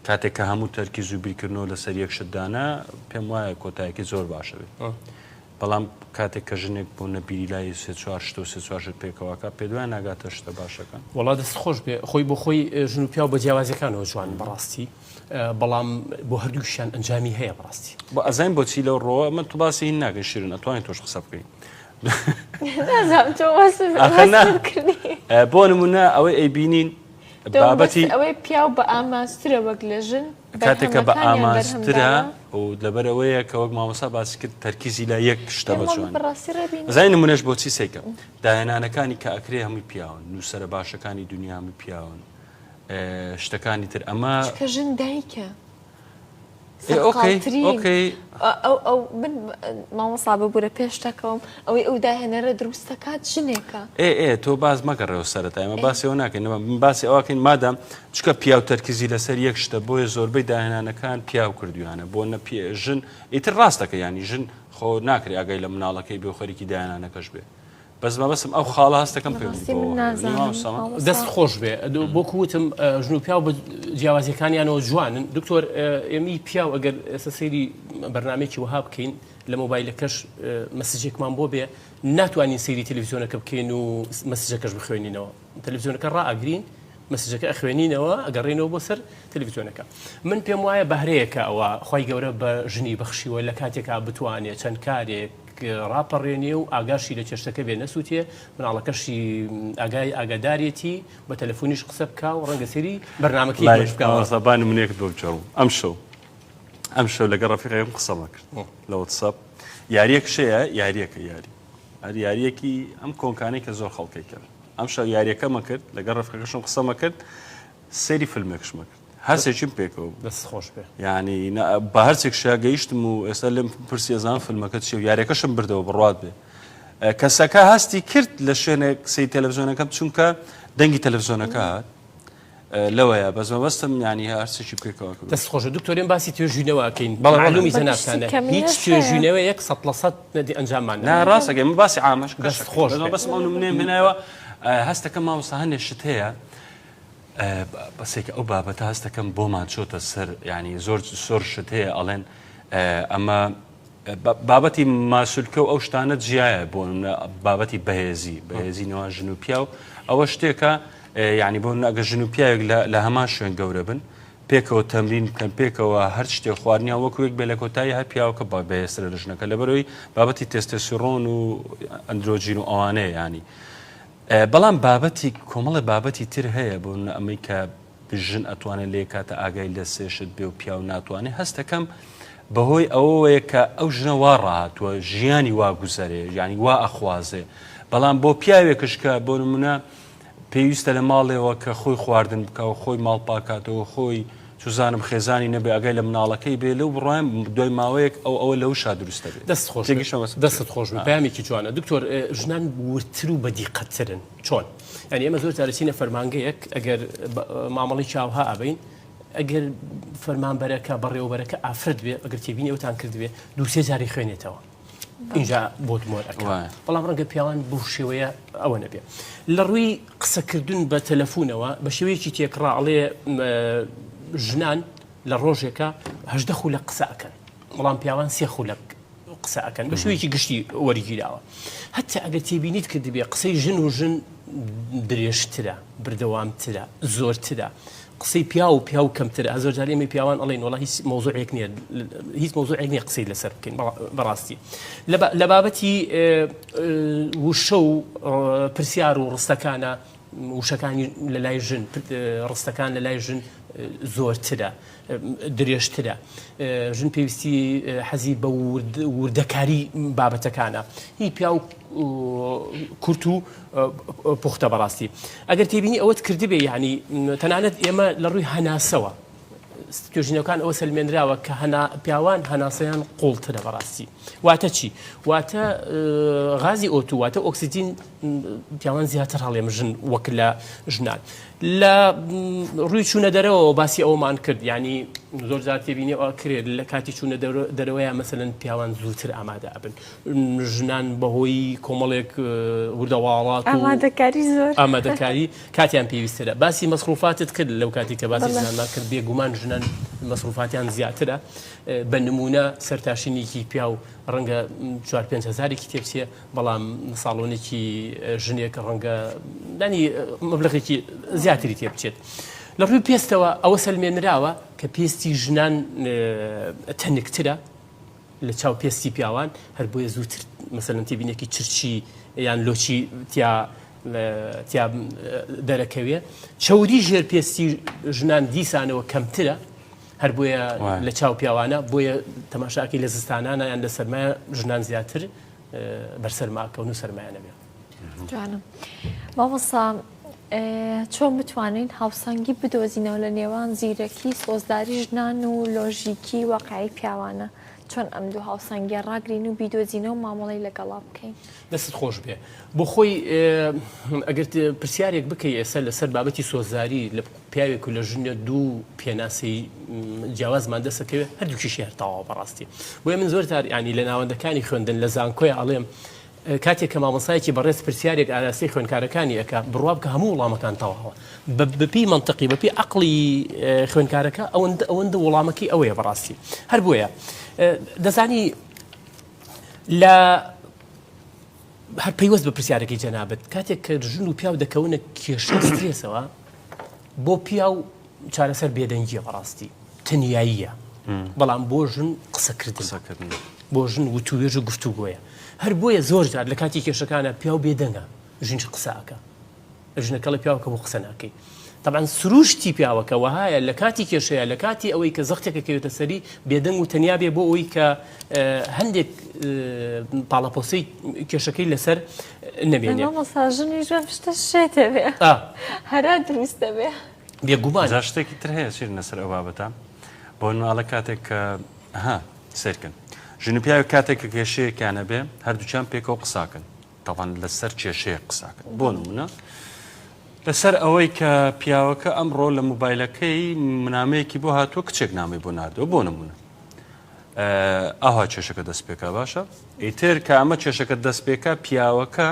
کاتێک کە هەموو تەرکیز و بیرکردنەوە لەسەر یەک شتدانە پێم وایە کۆتایەکی زۆر باشە بێت. بەڵام کاتێک کە ژنێک بۆ نەبیری لای سێ چوار شت و سێ چوار شت پێکەوەکە پێ دوای ناگاتە شتە باشەکان. وەڵا دەست خۆش بێ خۆی بۆ خۆی ژن و پیا بە جیاوازیەکانەوە جوان بەڕاستی بەڵام بۆ هەردووشیان ئەنجامی هەیە بڕاستی. بۆ ئەزانین بۆچی لەو ڕۆوە من تو باسی هین ناگەن شیرن ئەتوانین تۆش قسە بکەین. بۆ نمونە ئەوەی ئەیبینین بابەتی ئەوەی پیاو بە ئامانجترە وەک لە ژن کاتێکە بە ئامانجترە و لەبەرەوەیە کە وەک مامۆستا باسی کرد تەرکیزی لە یەک شتە بەچوان زای نمونەش بۆچی سێکە داهێنانەکانی کە ئەکرێ هەمووی پیاون نووسەرە باشەکانی دنیا هەمووی پیاون شتەکانی تر ئەمە کە ژن دایکە ئەو من مامۆستا ببوورە پێشتەکەم ئەوەی ئەو داهێنەرە دروستەکات ژنێکە تۆ باز مەگەڕێەوە سەرەتا ئێمە باسیەوە ناکەین من باسی ئەوەکەین مادام چکە پیاو تەرکیزی لەسەر یەک شتە بۆیە زۆربەی داهێنانەکان پیاو کردویانە بۆ نە ژن ئیتر ڕاستەکە ینی ژن خۆ ناکرێ ئاگای لە مناڵەکەی بێ خەریکی داهێنانەکەش بێ بەسم ئەو خاڵە هەستەکەم پێ دەست خۆش بێ بۆ کووتم ژن و پیا بە جیاوازیەکانیانەوە جوانن دکتۆر ئێمی پیا و ئەگەر ئێستا سەیری بەرنامێکی وها بکەین لە مۆبایلەکەش مەسیجێکمان بۆ بێ ناتوانین سەیری تەلەڤیزیۆنەکە بکەین و مەسیجەکەش بخوێنینەوە تەلەڤیزیۆنەکە ڕائەگرین مەسیجەکە ئەخوێنینەوە ئەگەڕێنەوە بۆ سەر تەلەڤیزیۆنەکە من پێم وایە بەهرەیەکە ئەوە خی گەورە بە ژنی بەخشیوە لە کاتێکا بتوانێت چەند کارێک ڕاپەڕێنێ و ئاگاشی لە چێشتەکە بێ نەسووتێ مناڵەکەشی ئاگای ئاگادارێتی بە تەلەفۆنیش قسە بکە و ڕەنگە سەری بەرنامەکەی بکەوەسەبانی منێکت بۆ بچڕوو ئەم شەو لەگە ڕەفیقەیەم قسەمە کرد لە واتساپ یاریەک شەیە یاریەکە یاریەکی ئەم کۆنکانەی کە زۆر خەڵکی کرد ئەم شەو یاریەکەمە کرد لەگە ڕەفیقەکەشم قسەمە کرد سەیری فیلمێکشمە کرد هەرسێکیم پێکەوە دەست خۆش بێ ینی بە هەرچێک شیا گەیشتم و ئێستا لێم پرسی ئەزان فیلمەکە چی و یاریەکەشم بردەوە بڕات بێ کەسەکە هەستی کرد لە شوێنێک سی تەلەڤیزیۆنەکەم چونکە دەنگی تەلەڤیزیۆنەکە هات لەوەیە بەزمەبەستم ینی هەرسێکی پێکەوە کرد دەست خۆشە دکتۆرێن باسی توێژینەوەکەین بەڵامی زەنابتانە هیچ توێژینەوە 100% نەدی ئەنجاممان ڕاستەکە من باسی عامەش دەست خۆش بەسم ئەو نمونێ منایەوە هەستەکە ماوەستا هەندێک شت هەیە بەسێک ئەو بابەتە هەستەکەم بۆمان چۆتە سەر ینی زۆر شت هەیە ئەڵێن ئەمە بابەتی ماسولکە و ئەو شتانە جیایە بۆ بابەتی بەهێزینەوە ژن و پیا و ئەوە شتێکە یعنی بۆ ئەگە ژن و پیاوێک لە هەمان شوێن گەورە بن پێکەوە تەمرین بکەن پێکەوە هەر شتێک خواردنیان وەکوێک بێ لە کۆتایی هەر پیاوەکە با بەهێزترە لە ژنەکە لەبەرەوەی بابەتی تێستۆستێرۆن و ئەندرۆجین و ئەوانەیە ینی بەڵام بابەتی کۆمەڵی بابەتی تر هەیە بۆ ئەمەی کە ژن ئەتوانێت لێ کاتە ئاگای لە سێشت بێ و پیا و ناتوانێت هەستەکەم بەهۆی ئەوەیە کە ئەو ژنە وا ڕاهاتووە ژیانی وا گوزارێ ینی وا ئەخوازێ بەڵام بۆ پیاوێکش کە بۆ نمونە پێویستە لە ماڵێەوە کە خۆی خواردن بکەوە خۆی ماڵ پاکاتەوە خۆی چزانم خێزانی نەبێ ئەگەی لە مناڵەکەی بێ لەو بڕوایم دوای ماوەیەک ئەوە لەو شا دروستە بێت دەست خۆش دەست خۆش پامێکی جوانە دکتۆر ژنان ورتر و بەدیقەتترن چۆن ینی ئێمە زۆر جارەچینە فەرمانگەیەک ئەگەر مامەڵی چاوها ئەبین ئەگەر فەرمانبەرەکە بەڕێوەبەرەکە ئافرەت بێ ئەگەر تێبینی ئەوتان کردوێ دووسێ جاری خوێنێتەوە اینجا بۆ مۆرەکە بەڵام ڕەنگە پیاوان بۆ شێوەیە ئەوە نەبێ لە ڕووی قسەکردن بە تەلەفۆنەوە بە شێوەیەکی تێکڕا ئەڵێ ژنان لە ڕۆژێکە 18 خولە قسەکەن بەڵام پیاوان 3 خولە قسەکەن بە شوێکی گشتی وەرگیراوە هەتا ئەگەر تێبینیت کردبێ قسەی ژن و ژن درێژترە بردەوامترە زۆرترە قسەی پیا و کەمترە ئەزۆر جار ئێمە پیاوان ئەڵێن وڵا هیچ مۆزوعێک نییە هیچ مۆزوعێک نییە قسەی لەسەر بکەین بەڕاستی لە بابەتی وشە و پرسیار و ڕستەکانە وشەکانی لە لای ژن ڕستەکان لە لای ژن زۆرترە درێژترە ژن پێویستی حەزی بە وردەکاری بابەتەکانە هی پیا و کورت و پوختە بەڕاستی ئەگەر تێبینی ئەوەت کردبێ یعنی تەنانەت ئێمە لە ڕووی هەناسەوە توێژینەکان ئەوە سەلمێنراوە کە پیاوان هەناسەیان قوڵترە بەڕاستی واتە چی واتە غازی ئۆتو واتە ئۆکسیجین پیاوان زیاتر هەڵێم ژن وەک لە ژنان لە ڕووی چوونە دەرەوە باسی ئەومان کرد ینی زۆر جار تێبینی ئەوە کرێت لە کاتی چوونە دەرەوەیە مەسەلەن پیاوان زووتر ئامادە ئەبن ژنان بەهۆی کۆمەڵێک وردەواڵات و ئامادەکاری کاتیان پێویسترە باسی مەسروفاتت کرد لەو کاتی کە باسی ژنانمان کرد بێگومان ژنان مەسروفاتیان زیاترە بە نمونە سەرتاشینێکی پیا و ڕەنگە 4-5 هزارێکی تێبچێ بەڵام ساڵۆنێکی ژنێک ڕەنگە دانی مەبلغێکی زیاتری تێبچێت لە ڕووی پێستەوە ئەوە سەلمێنراوە کە پێستی ژنان تەنکترە لە چاو پێستی پیاوان هەر بۆیە زووتر مەسەلەن تێبینێکی چرچی یان لۆچی تیا دەرەکەوێ چەوری ژێر پێستی ژنان دیسانەوە کەمترە هەر بۆیە لە چاو پیاوانە بۆیە تەماشاکی لە زستانانە یان لە سەرمایە ژنان زیاتر بەرسەرماکەون و سەرمایە نەبێ جوانم مامۆستا چۆن بتوانین هاوسەنگی بدۆزینەوە لە نێوان زیرەکی سۆزداری ژنان و لۆژیکی واقعی پیاوانە چۆن ئەم دوو هاوسەنگیە ڕاگرین و بیدۆزینە و مامەڵەی لەگەڵا بکەین دەست خۆش بێ بۆ خۆی ئەگەر پرسیارێک بکەی ئێستا لەسەر بابەتی سۆزداری لە پیاوێک و لە ژنە دوو پێناسەی جیاوازمان دەسەکەوێت هەردووکیشی هەرتاوە بەڕاستی بۆیە من زۆر ینی لە ناوەندەکانی خوێندن لە زانکۆی ئەڵێم کاتێک کە مامۆسایەکی بەڕێز پرسیارێک ئاراسی خوێندکارەکانی ئەکا بڕواب کە هەموو وڵامەکان تەواوە بەپی منطقی بەپی عقلی خوێندکارەکە ئەوەندە وەڵامەکەی ئەوەیە بەڕاستی هەر بۆیە دەزانی لە هەر پەیوەست بە پرسیارەکەی جەنابەت کاتێک کە ژن و پیاو دەکەونە کێشە سترێسەوە بۆ پیاو چارەسەر بێدەنگیە بەڕاستی تەنیاییە بەڵام بۆ ژن قسەکردن بۆ ژن وتوێژ و گفتوگۆیە هەر بۆیە زۆر جار لە کاتی کێشەکانە پیاو بێدەنگە ژنش قسەکە ژنەکەڵە پیاوەکە بۆ قسە ناکەی طبعا سروشتی پیاوەکە وهایە لە کاتی کێشەیە لە کاتی ئەوەی کە زەختێکە کەوێتە سەری بێدەنگ و تەنیا بێ بۆ ئەوەی کە هەندێک پاڵەپۆسەی کێشەکەی لەسەر نەبێنێ مەساژنی ژوان شتە شێتە بێ هەرا دروستە بێ بێگومان جا شتێکی تر هەیە چیر لەسەر ئەو بابەتە بۆ نواڵە کاتێک کە سیرکن ژن و پیاوی کاتێک کە کێشەیەکیانە بێ هەردووچیان پێکەوە قساکن تەوان لەسەر کێشەیە قساکن بۆ نمونە لەسەر ئەوەی کە پیاوەکە ئەمڕۆ لە موبایلەکەی منامەیەکی بۆ هاتووە کچێک نامی بۆ نردەوە بۆ نمونە ئەوها کێشەکە دەست پێکا باشە ئیتر کە ئەمە کێشەکە دەست پێکا پیاوەکە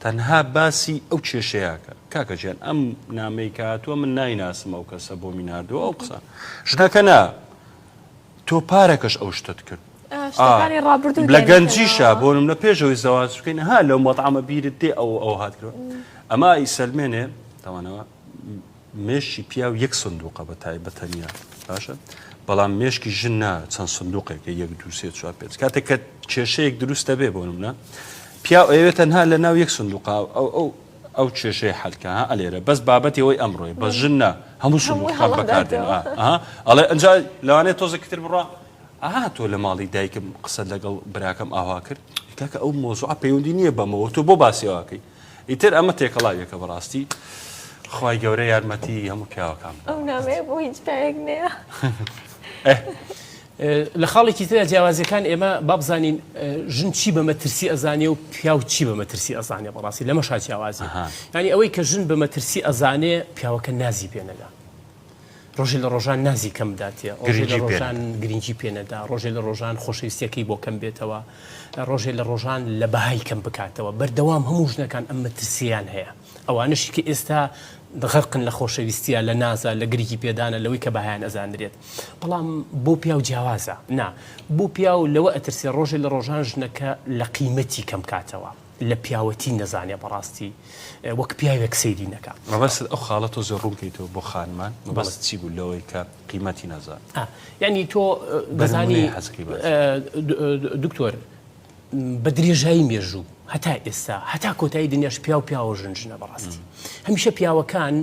تەنها باسی ئەو کێشەیەکە کاکە گیان ئەم نامەی کە هاتووە من نایناسم ئەو کەسە بۆ میناردووە ئەو قسە ژنەکە نا تۆ پارەکەش ئەو شتت کرد لە گەنجیشە بۆ نمونە پێشەوەی زەواج بکەین ها لەو مەطعمە بیرت دێ ئەو هاتکرەوە ئەما ئیسەلمێنێ تاوانەوە مێشی پیاو یەک سندوقە بە تایبەتەنیا باشە بەڵام مێشکی ژن نا چەند سندوقێکە 1 2 3 4 5 کاتێک کە کێشەیەک دروستە بێ بۆ نمونە پیاو ئەوێت تەنها لە ناو یەک سندوقە ئەو کێشەیە حەلکە ئەلێرە بەس بابەتی ئەوەی ئەمڕۆی بەس ژن نا هەموو سندوقە بەکاردێن ئەڵێ ئەنجا لەوانەیە تۆزێکتر بڕە تۆ لە ماڵی دایکم قسە لەگەڵ براکەم ئاوا کرد کاکە ئەو مۆزوع پەیوەندی نییە بەمەوە تۆ بۆ باسیەوەکەی ئیتر ئەمە تێکەڵاویەکە بەڕاستی خوای گەورە یارمەتی هەموو پیاوەکان ئەو نامەیە بۆ هیچ پێک نییە لە خاڵێکی ترە جیاوازیەکان ئێمە بابزانین ژن چی بە مەترسی ئەزانێ و پیاو چی بە مەترسی ئەزانێ بەڕاستی لەمە شاجیاوازی ینی ئەوەی کە ژن بە مەترسی ئەزانێ پیاوەکە نازی پێنەدا ڕۆژێ لە ڕۆژان نازی کەم داتێ ڕۆژێ لە ڕۆژان گرنگی پێنەدا ڕۆژێ لە ڕۆژان خۆشەویستیەکەی بۆ کەم بێتەوە ڕۆژێ لە ڕۆژان لە بەهای کەم بکاتەوە بەردەوام هەموو ژنەکان ئەم مەترسیان هەیە ئەوانشی کە ئێستا غەرقن لە خۆشەویستیە لە نازە لە گرێکی پێدانە لەوەی کە بەهایان ئەزاندرێت بەڵام بۆ پیاو جیاوازە نا بۆ پیاو لەوە ئەترسێ ڕۆژێ لە ڕۆژان ژنەکە لە قیمەتی کەم کاتەوە لە پیاوەتی نەزانێ بەڕاستی وەک پیاوێک سەیری نەکە مەبەست ئەو خاڵە تۆ زۆر ڕوونکەیتەوە بۆ خانمان مەبەست چی بوو لەوەی کە قیمەتی نەزان یعنی تۆ دەزانی دکتۆر بە درێژایی مێژوو هەتا ئێستا هەتا کۆتایی دنیاش پیاوە ژنژنە بەڕاستی هەمیشە پیاوەکان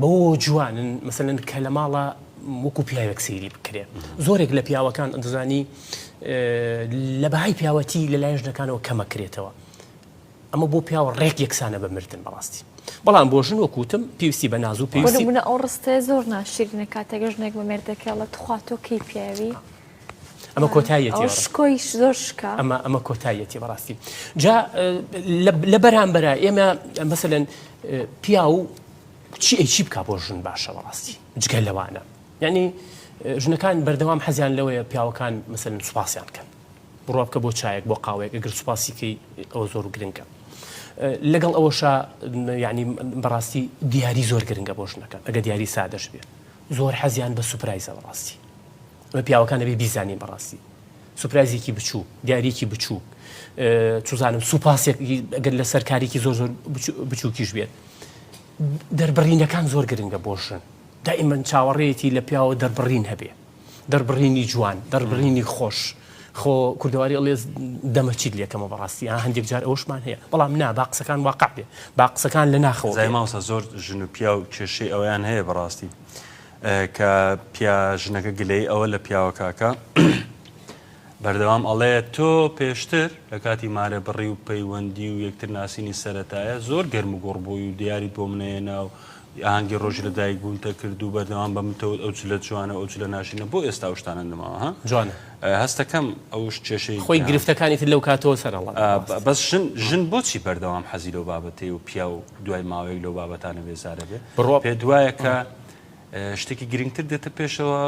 بەوە جوانن مەسەلەن کە لە ماڵە وەکو پیاوێک سەیری بکرێ زۆرێک لە پیاوەکان دەزانی لە بەهای پیاوەتی لە لای ژنەکانەوە کەمەکرێتەوە ئەمە بۆ پیاوە ڕێک یەکسانە بە مردن بەڕاستی بەڵام بۆ ژن وەکوتم پێویستی بە ناز و پێویستی بوونە ئەو ڕستەیە زۆر ناشرینە کاتێک ژنێک بە مێردەکەڵە توخواتۆ کەی پیاوی ئەمە کۆتایەتی شکۆیش زۆر شکا ئەمە کۆتایەتی بەڕاستی جا لە بەرامبەرە ئێمە مەسەلەن پیاو چی بکا بۆ ژن باشە بەڕاستی جگە لەوانە یعنی ژنەکان بەردەوام حەزیان لەوەیە پیاوەکان مەسەلەن سوپاسیان کەن بڕوا بکە بۆ چایەک بۆ قاوەیەک ئەگەر سوپاسیکەی ئەوە زۆر گرنگە لەگەڵ ئەوەشە یعنی بەڕاستی دیاری زۆر گرنگە بۆ ژنەکان ئەگە دیاری سادەش بێ زۆر حەزیان بە سوپرایزە بەڕاستی ئەمە پیاوەکانە بێ بیزانین بەڕاستی سوپرایزێکی بچوو دیارێکی بچوو چوزانم سوپاسێکی ئەگەر لەسەر کارێکی زۆر بچووکیش بێت دەربڕینەکان زۆر گرنگە بۆ ژن دائیمەن چاوەڕێتی لە پیاوە دەربڕین هەبێ دەربڕینی جوان دەربڕینی خۆش خۆ کوردەواری ئەڵێ دەمە چیت لێکەمە بەڕاستی هەندێک جار ئەوشمان هەیە بەڵام نا با قسەکان واقع بێ با قسەکان لە ناخەوە زای ماوسە زۆر ژن و پیا و کێشەی ئەویان هەیە بەڕاستی کە پیا ژنەکە گلەی ئەوە لە پیاوەکەکە بەردەوام ئەڵێ تۆ پێشتر لە کاتی مارە بڕی و پەیوەندی و یەکتر ناسینی سەرەتایە زۆر گەرم و گۆڕبووی و دیاری بۆ منەیەنا و ئاهەنگی ڕۆژ لە دایک بوونتە کرد و بەردەوام بە منتەوت ئەو لە جوانە ئەو لە ناشینە بۆ ئێستا شتانە نماوە جوانە هەستەکەم ئەوش کێشەی خۆی گرفتەکانی تر لەو کاتەوە سەرەڵ بەس ژن بۆچی بەردەوام حەزی لەو بابەتەی و پیا و دوای ماوەیەک لەو بابەتانە بێزارە بێ پێ دوایە کە شتێکی گرنگتر دێتە پێشەوە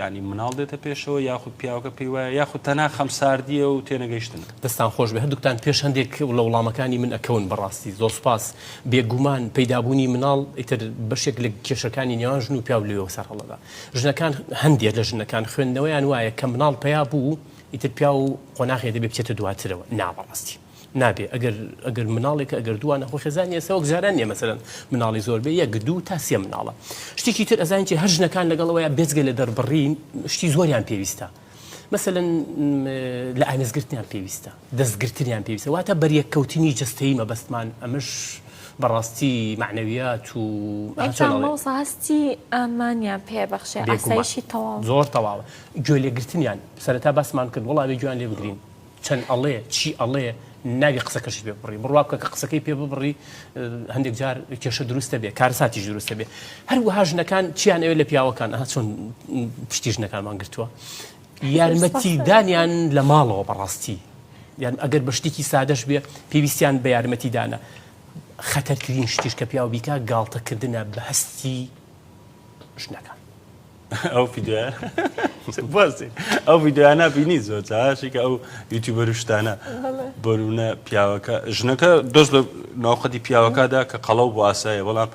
ینی مناڵ دێتە پێشەوە یاخود پیاوەکە پێی وایە یاخود تەنا خەمساردیە و تێنەگەیشتن دەستان خۆش بێ هەردووکتان پێش هەندێک لە وڵامەکانی من ئەکەون بەڕاستی زۆر سپاس بێگومان پەیدابوونی مناڵ ئیتر بەشێک لە کێشەکانی نێوان ژن و پیا و لێەوە سەر هەڵەدا ژنەکان هەندێک لە ژنەکان خوێندنەوەیان وایە کە مناڵ پیا بوو ئیتر پیا و قۆناغێ دەبێ بچێتە دواترەوە نابڕاستی نابێ ئەگەر مناڵێکە ئەگەر دوانە خۆ خێزانی ئێسەوە گزاران نیە مەسەرەن مناڵی زۆر بێ یەک دوو تا سێ مناڵە شتێکی تر ئەزانیی هەر ژنەکان لەگەڵەوەیە بێزگە لە دەربڕین شتی زۆریان پێویستە مثلەن لە ئامێزگرتنیان پێویستە دەستگرتنیان پێویستە واتە بەریەککەوتنی جستەیی مەبەستمان ئەمەش بەڕاستی معنەویات و هەستی ئامانیان پێبەخشێ ئاسایشی تەواو زۆر تەواوە گوێ لێگرتنیان سەرەتا باسمان کرد وڵاوی گویان لێ بگرین چەند ئەڵێ چی ئەڵێ ناوی قسەکەشی پێ بڕی بڕوا بکە کە قسەکەی پێ ببڕی هەندێک جار کێشە دروستە بێ کارساتیش دروستە بێ هەروەها ژنەکان چیان ئەوێ لە پیاوەکان چۆن پشتی ژنەکانمان گرتووە یارمەتیدانیان لە ماڵەوە بەڕاستی یان ئەگەر بە شتێکی سادەش بێ پێویستیان بە یارمەتیدانە خەتەرترین شتیش کە پیاو بیکە گاڵتەکردنە بە هەستی ژنەکان ئەو فیدیۆیان ئەو فیدیۆیانە بینی زۆر چاشێکە ئەو یوتیوبەرشتانە بەرونە پیاوەکە ژنەکە دۆست لە ناوخەتی پیاوەکەدا کە قەڵەو بۆ ئاسایە بەڵام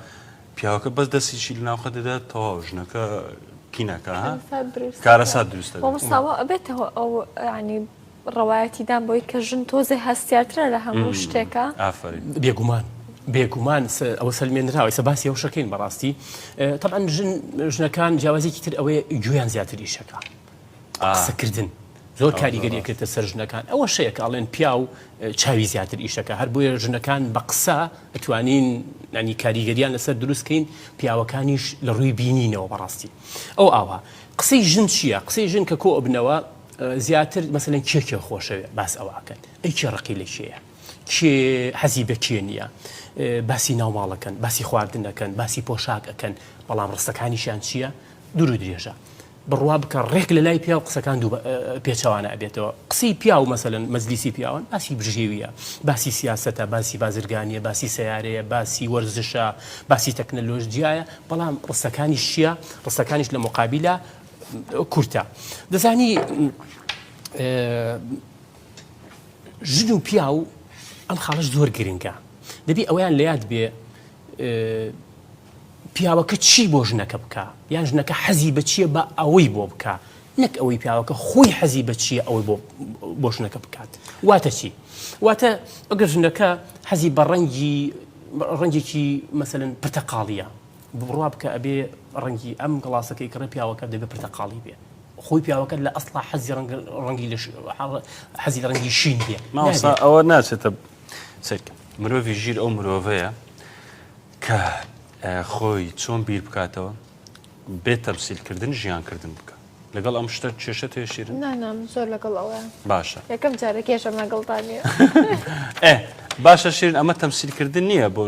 پیاوەکە بەس دەستیشی لە ناوخە دەدات تەواو ژنەکە کینەکە کارەسات دروستە مامۆستاوە ئەبێتەوە ئەو ینی ڕەوایەتیدان بۆی کە ژن تۆزێ هەستیارترە لە هەموو شتێکە ئافرین بێگومان ئەوە سەلمێنراوە سە باسی ئەو شەکەین بەڕاستی طبعا ژنەکان جیاوازێکی تر ئەوەیە گوێیان زیاتر ئیشەکە قسەکردن زۆر کاریگەریەکردە سەر ژنەکان ئەوە شەیەکە ئەڵێن پیا و چاوی زیاتر ئیشەکە هەر بۆیە ژنەکان بە قسە ئەتوانین ینی کاریگەریان لەسەر دروستکەین پیاوەکانیش لە ڕووی بینینەوە بەڕاستی ئەو ئاوا قسەی ژن چییە قسەی ژن کە کۆ ئەبنەوە زیاتر مەسەلەن کێکێ خۆشەوێ باس ئەوەکەن ئەی کێ ڕقی لە کێیە کێ حەزی بە کێ نییە باسی ناوماڵەکەن باسی خواردنەکەن باسی پۆشاکەکەن بەڵام ڕستەکانیشیان چییە دوور و درێژە بڕوا بکە ڕێک لە لای پیا و قسەکان دوو پێچەوانە ئەبێتەوە قسەی پیا و مەسەلەن مەجلیسی پیاوان باسی بژێویە باسی سیاسەتە باسی بازرگانیە باسی سیارەیە باسی وەرزشە باسی تەکنەلۆژیایە بەڵام ڕستەکانیش چییە ڕستەکانیش لە مقابلە کورتە دەزانی ژن و پیا و ئەم خاڵش زۆر گرنگە دەبی ئەویان لە یاد بێ پیاوەکە چی بۆ ژنەکە بکە یان ژنەکە حەزی بە چییە بە ئەوەی بۆ بکە نەک ئەوەی پیاوەکە خۆی حەزی بە چییە ئەوەی بۆ ژنەکە بکات واتە چی واتە ئەگەر ژنەکە حەزی بە ڕەنگێکی مەسەلەن پرتەقاڵیە بڕوا بکە ئەبێ ڕەنگی ئەم گڵاسەکەی کڕە پیاوەکە دەبێت پرتەقاڵی بێ خۆی پیاوەکە لە ئەسڵا حەزی لە ڕەنگی شین بێ ماوەستا ئەوە ناچێتە مرۆڤی ژیر ئەو مرۆڤەیە کە خۆی چۆن بیر بکاتەوە بێت تەمسیلکردن ژیانکردن بکە لەگەڵ ئەم شتە کێشە تێشیرن نانام زۆر لەگەڵ ئەوە باشە یەکەم جارە کێشەم لەگەڵتانە باشە شیرن ئەمە تەمسیلکردن نییە بۆ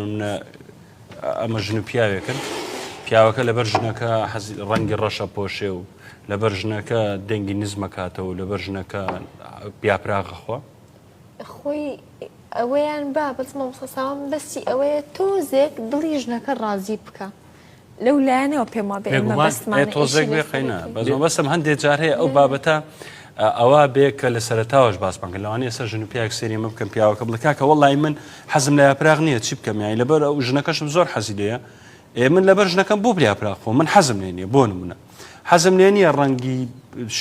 ئەمە ژن و پیاوێکن پیاوەکە لەبەر ژنەکە ڕەنگی ڕەشە پۆشێ و لەبەر ژنەکە دەنگی نزمەکاتەوە لەبەر ژنەکە بیاپراغەخوا خۆی ئەوەیان با بەچمە سەساوام بەستی ئەوەیە تۆزێک دڵی ژنەکە ڕازی بکە لەو لایەنەوە پێم وابێ تۆزێک بێ خەینا بەسم هەندێک جار هەیە ئەو بابەتە ئەوە بێ کە لە سەرتاوەش باسمان کرد لەوانەیە سەر ژن و پیاوێک سێری مە بکەم پیاوەکە بڵێ کاکە وەڵی من حەزم لە یاپراغ نییە چی بکەم یانی لەبەر ئەو ژنەکەشم زۆر حەزی لێیە من لەبەر ژنەکەم بۆ یاپراغ من حەزم لێ نییە بۆ نمونە حەزم لێ نییە ڕەنگی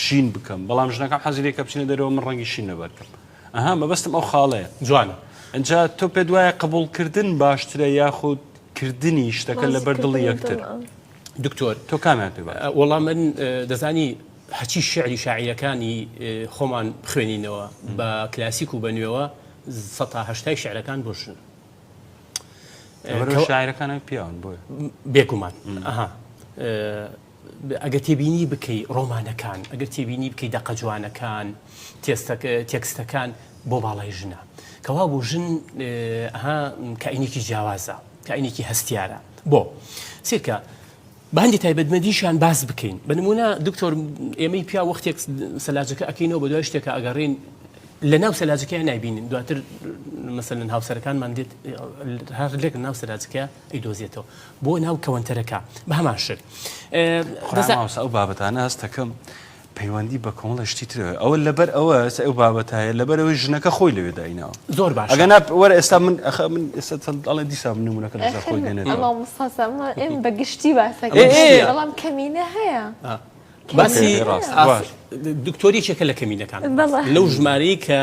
شین بکەم بەڵام ژنەکەم حەزی لێ کە بچینە دەرەوە من ڕەنگی شین نەبەرکەم ئەها مەبەستم ئەو خاڵەیە جوانە ئەجا تۆ پێ دوایە قبولکردن باشترە یاخود کردنی شتەکە لەبەر دڵی یەکتر دکتۆر تۆ کامیان پێ وەڵام من دەزانی هەچی شعری شاعیرەکانی خۆمان خوێنینەوە بە کلاسیک و بەنوێەوە 180 شعرەکان بۆشن شاعرەکانە پیاون بۆیە بێگومان ئەها ئەگەر تێبینی بکەی ڕۆمانەکان ئەگەر تێبینی بکەی دەقە جوانەکان تێکستەکان بۆ باڵای ژنە کەوا بۆ ژن کائینێکی جیاوازە کائینێکی هەستیارە بۆ سیرکە بەندی تایبەتمەندیشیان باس بکەین بە نمونە دکتۆر ئێمەی پیا وەختێک سەلاجەکە ئەکەینەوە بە دوای شتێکە ئەگەڕین لە ناو سەلاجەکەیان نایبینین دواتر مەسەلەن هاوسەرەکانمان دێت هەر لێک ناو سەلاجەکە ئەیدۆزێتەوە بۆ ناو کەوەنتەرەکە بە هەمان شت ئەو بابەتانە هەستەکەم پەیوەندی بە کۆمەڵە شتی ترەوە ئەوە لەبەر ئەوە ئەو بابەتایە لەبەرەوەی ژنەکە خۆی لەوێ دایناوە زۆر باش ئەگەر وەرە ئێستا من ئێستا ئەڵێ دیسا نمونونەکە لەسەر خۆی دێنێتەوە ئەڵام مستەسا ئێم بەگشتی باسەکە بەڵام کەمینە هەیە باسی دکتۆریچێکە لە کەمینەکان لەو ژمارەی کە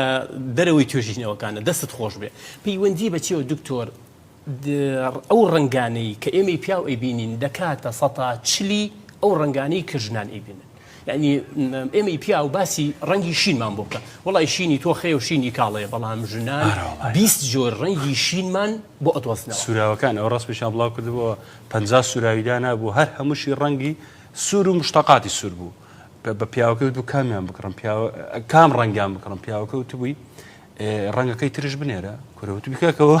دەرەوەی توێژینەوەکانە دەست خۆش بێ پەیوەندی بەچیەوە دکتۆر ئەو ڕنگانەی کە ئێمەی پیاو ئەیبینین دەکاتە 40 ئەو ڕنگانەی کە ژنان ئەیبینن یعنی ئێمەی پیا و باسی ڕەنگی شینمان بۆ بکە وڵی شینی تۆ خێ و شینی کاڵەیە بەڵام ژنان 20 جۆر ڕەنگی شینمان بۆ ئەتۆسنەوە سوراوەکان ئەو ڕاست پیشان بڵاو کردبووە 50 سوراویدانا بوو هەر هەمووشی ڕەنگی سوور و مشتەقاتی سوور بوو بە پیاوەکە وت بوو کامیان بکڕم کام ڕەنگیان بکڕم پیاوەکە وت بووی ڕەنگەکەی ترش بنێرە کورەوت بکەکەەوە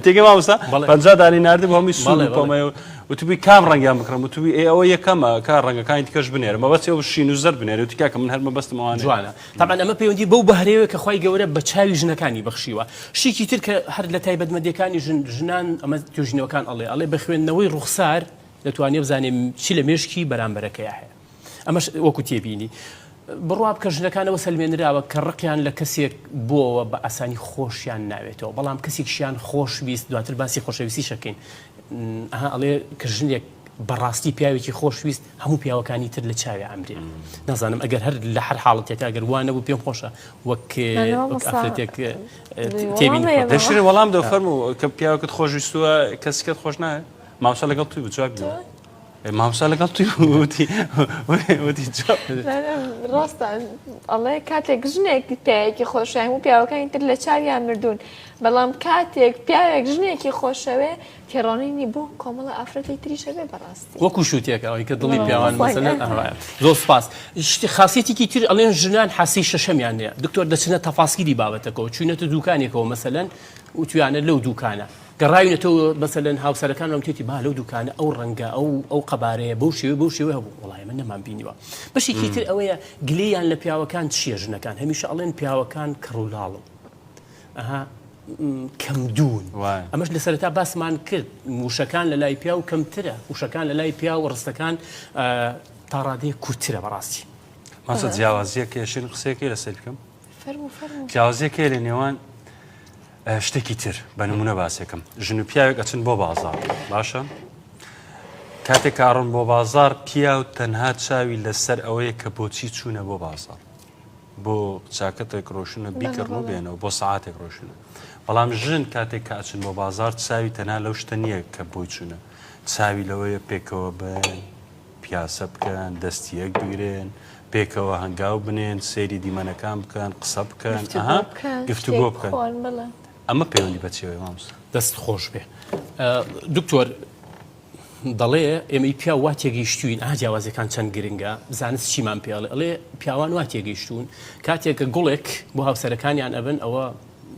تێگە مامۆستا 50 دانی نردی بۆ هەمی سوور پۆمەوە وتبووی کام ڕەنگیان بکڕم وتبووی ئەوە یەکەمە کا ڕەنگەکانی تکەش بنێرە مەبەستی ئەو شین و زەر بنێرە وتی کاکە من هەر مەبەستمەوانە جوانە تاقان ئەمە پەیوەندی بەو بەهرەیەوە کە خی گەورە بە چاوی ژنەکانی بەخشیوە شیکی تر کە هەر لە تایبەتمەندیەکانی ژنان ئەمە توێژینەوەکان ئەڵێ بە خوێندنەوەی ڕوخسار دەتوانێت بزانێم چی لە مێشکی بەرامبەرەکەی هەیە ئەمەش وەکو تێبینی بڕواب کە ژنەکانەوە سەلمێنراوە کە ڕقیان لە کەسێک بۆەوە بە ئاسانی خۆشیان ناوێتەوە بەڵام کەسێکشیان خۆشویست دواتر باسی خۆشەویستی شەکەین ئەڵێ کە ژنێک بەڕاستی پیاوێکی خۆشویست هەموو پیاوەکانی تر لە چاوی ئەمرێ نازانم ئەگەر هەر لە هەر حاڵەتێک ئەگەر وانە بوو پێم خۆشە وەک ئافرەتێک تێبین دەشتێ وەڵام دە فەرمو کە پیاوەکەت خۆشویستووە کەسکەت خۆش نایە ماوسا لەگەڵ توی بچوک بوو مامۆستا لەگەڵ توی وتی ڕاستە ئەڵێ کاتێک ژنێکی پیاوێکی خۆشیان و پیاوەکانی تر لە چاویان مردوون بەڵام کاتێک پیاوێک ژنێکی خۆشەوێ تێڕۆنینی بۆ کۆمەڵە ئافرەتی تریشە بێ بەڕاستی وەکو شووتێکەوەی کە دڵی پیاوان زۆر سپاس شتی خاصیتێکی تر ئەڵێن ژنان حاسی شەشەمیان هەیە دکتۆر دەچنە تەفاسیری بابەتەکەەوە چوونەتە دوکانێکەوە مەسەلەن وتویانە لەو دوکانە گەڕاوینەتەوە بەسەلەن هاوسەرەکان ئەم تێتی با لەو دوکانە ئەو ڕەنگە ئەو قەبارەیە بەو شێوە هەبوو وڵای من نەمان بینیوە بەشێکی تر ئەوەیە گلەیان لە پیاوەکان چییە ژنەکان هەمیشە ئەڵێن پیاوەکان کڕولاڵم ئەها کەمدون ئەمەش لە سەرەتا باسمان کرد وشەکان لە لای پیا و کەمترە وشەکان لە لای پیا و ڕستەکان تا ڕادەیە کورتترە بەڕاستی ماسە جیاوازیەکە شین قسەیەکی لەسەر بکەم جیاوازیەکە لە نێوان شتێکی تر بە نمونە باسێکم ژن و پیاوێک ئەچن بۆ بازار باشە کاتێک کاڕۆن بۆ بازار پیا و تەنها چاوی لەسەر ئەوەیە کە بۆچی چوونە بۆ بازار بۆ چاکەتێک ڕۆشنە بیکردن و بێنەوە بۆ سعاتێک ڕۆشنە بەڵام ژن کاتێک کە ئەچن بۆ بازار چاوی تەنها لەو شتە نییە کە بۆی چوونە چاوی لەوەیە پێکەوە بن پیاسە بکەن دەستیەک بگرێن پێکەوە هەنگاو بنێن سەیری دیمەنەکان بکەن قسە بکەن گفتوگۆ بکەن ئەمە پەیوەندی بەچێوەی مامۆستا دەست خۆش بێ دکتۆر دەڵێ ئێمەی پیا وا تێگەیشتوین جیاوازەکان چەند گرنگە بزانست چیمان پێڵێ ئەڵێ پیاوان وا تێگەیشتون کاتێککە گوڵێک بۆ هاوسەرەکانیان ئەبن ئەوە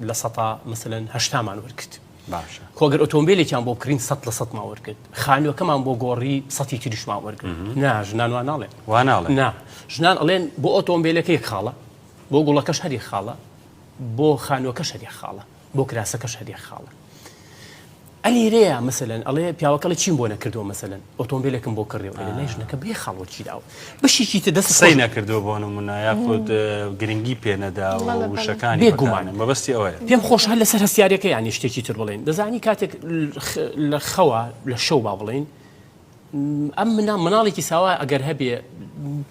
لە سەتا مەسەلەن هەشتامان وەرکرد باشە کۆگەر ئۆتۆمبیلێکیان بۆ بکرین 100% ماوەرکرد خانووەکەمان بۆ گۆڕی 100 تریشمان وەرگرت نا ژنان وان ناڵێن نا ژنان ئەڵێن بۆ ئۆتۆمبیلەکە یەک خاڵە بۆ گوڵەکەش هەر یەک خاڵە بۆ خانووەکەش هەر یەک خاڵە بۆ کراسەکەش هەر یەک خاڵە ئەلیرەیە مەسەلەن ئەڵێ پیاوەکەڵی چیم بۆ نەکردەوە مەسەلەن ئۆتۆمبیلێکم بۆ کڕێەوە لە ژنەکە بێ خاڵۆکی داوە بەشێکی تر دەست سەی نەکردەوە بۆ نمونە یاخود گرنگی پێ نەداوە وشەکانی بێگومانە مەبەستی ئەوەیە پێم خۆشحال لەسەر هەستیارەکە یانی شتێکی تر بڵێن دەزانی کاتێک لە خەوە لە شەو با بڵێن ئەم مناڵێکی ساوا ئەگەر هەبێ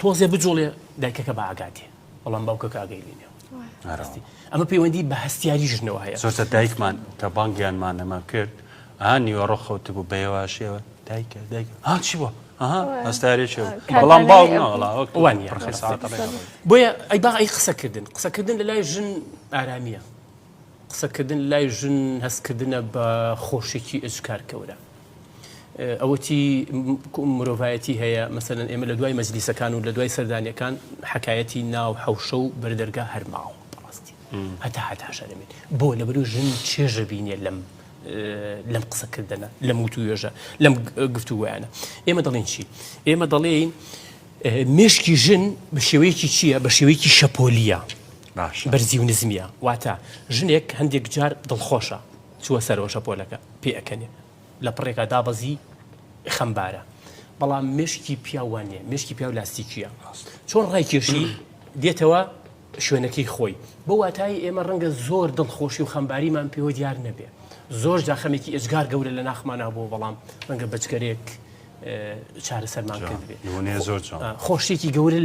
تۆزێ بجوڵێ دایکەکە بە ئاگاتێ بەڵام باوکەکە ئاگەیلێنێ ئەمە پەیوەندی بە هەستیاری ژنەوە هەیە زۆرتە دایکمان کە بانگیانمان نەما کرد نیوەڕۆ خەوت بوو بەێواشیەوە دایکە چی بووە هەستارێکی بەڵام باو بۆیە ئەی با ئەی قسەکردن لە لای ژن ئارامیە قسەکردن لای ژن هەستکردنە بە خۆشێکی ئەجکارکەورە ئەوەتی مرۆڤایەتی هەیە مەسەلەن ئێمە لە دوای مەجلیسەکان و لە دوای سەردانیەکان حکایەتی ناو حەوشە و بەردەرگا هەرماوە بەڕاستی هەتا شەرمێت بۆ لەبەرو ژن چێژە بینێ لەم قسەکردنە لەم وتوێژە لەم گفتوگویانە ئێمە دەڵێن چی ئێمە دەڵێن مێشکی ژن بە شێوەیەکی چییە بە شێوەیەکی شەپۆلیە باش بەرزی و نزمیە واتە ژنێک هەندێک جار دڵخۆشە چووە سەرەوە پۆلەکە پێ ئەەکەنێ لە پڕێکە دابەزی خەمبارە بەڵام مشکی پیاوانێ مشکی پیا و لاستیکیە چۆن ڕایکێشی دێتەوە شوێنەکەی خۆی بۆ واتای ئێمە ڕەنگە زۆر دڵخۆشی و خەمباریمان پێوە دیار نەبێ زۆر جاخەمێکی ئێجگار گەورە لە ناخمانە بۆ بەڵام ڕەنگە بەچکەرێک چارەسەرمان کرد بێ خۆشیێکی گەورە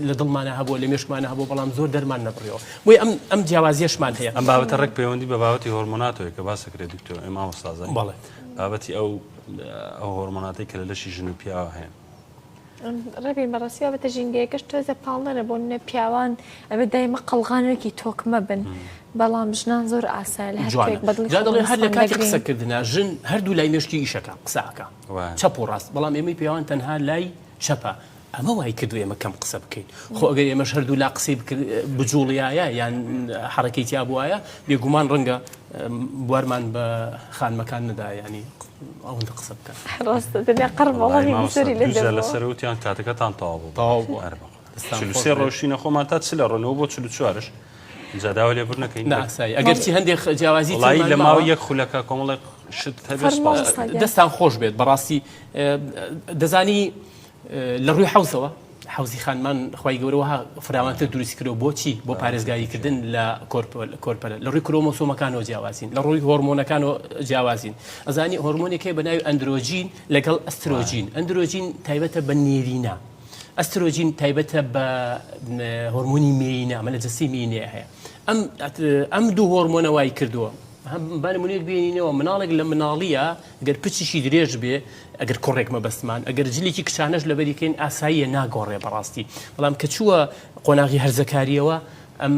لە دڵمانە هەبوو لە مێشکمانە هەبوو بەڵام زۆر دەرمان نەبڕیەوە بۆی ئەم جیاوازیەشمان هەیە ئەم بابەتە ڕێک پەیوەندی بە بابەتی هۆرمۆناتەوەی کە باسەکرێت دکتۆر ئێمە ئەستازە بەڵێ بابەتی ئەو هۆرمۆناتی کە لە لەشی ژن و پیاوە هەیە ڕێبی بەڕاستیە بەتە ژینگەیەکەش تۆزە پاڵنەرە بۆ نە پیاوان ئەبێ دایمە قەڵغانێکی تۆکمە بن بەڵام ژنان زۆر ئاسایل دڵێ هەر لە کاتی قسەکردنا ژن هەردوو لای مێشکی ئیشەکە قساکە چەپ و ڕاست بەڵام ئێمەی پیاوان تەنها لای چەپە ئەمە وای کردو ئێمە کەم قسە بکەین خۆ ئەگەر ئێمەش هەردوو لا قسەی بجوڵیایە یان حرەکەی تیا بووایە بێگومان ڕەنگە بوارمان بە خانمەکان نەدا ینی ئەوەندە قسە بکەن ڕاستە دنیا قڕبەڵی سەری لە سەروتیان کاتەکەتان تاوا بوو سێ ڕۆژینە خۆمان تا چ لە ڕۆنەوە بۆ 44ش جاداوە لێ بڕنەکەین ناسایی ئەگەر چی هەندێک جیاوازی لە ماوە یەک خولەکە کۆمەڵی شت دەستان خۆش بێت بەڕاستی دەزانی لە ڕووی حوزەوە حوزی خانمان خی گەورەوە فراوانتر دروست کردەوە بۆچی بۆ پارێزگاریکردن لە کۆرپەرە لە ڕووی کرۆمۆسۆمەکانەوە جیاوازین لە ڕووی هۆرمۆنەکانەوە جیاوازین ئەزانی هۆرمۆنێکی بە ناوی ئەندرۆژین لەگەڵ ئەسترۆژین ئەندرۆژین تایبەتە بە نێرینە ئەسترۆژین تایبەتە بە هۆرمۆنی مێینە ئەمە لە جەستی مێینەیە هەیە ئەم دوو هۆرمۆنە وای کردووە بانمونێک بینینەوە مناڵێک لە مناڵیە گەر پچیشی درێژ بێ ئەگەر کوڕێک مەبەستمان ئەگەر جلێکی کچانەش لە بەریکەین ئاساییە ناگۆڕێ بەڕاستی بەڵام کە چووە قۆناغی هەرزەکاریەوە ئەم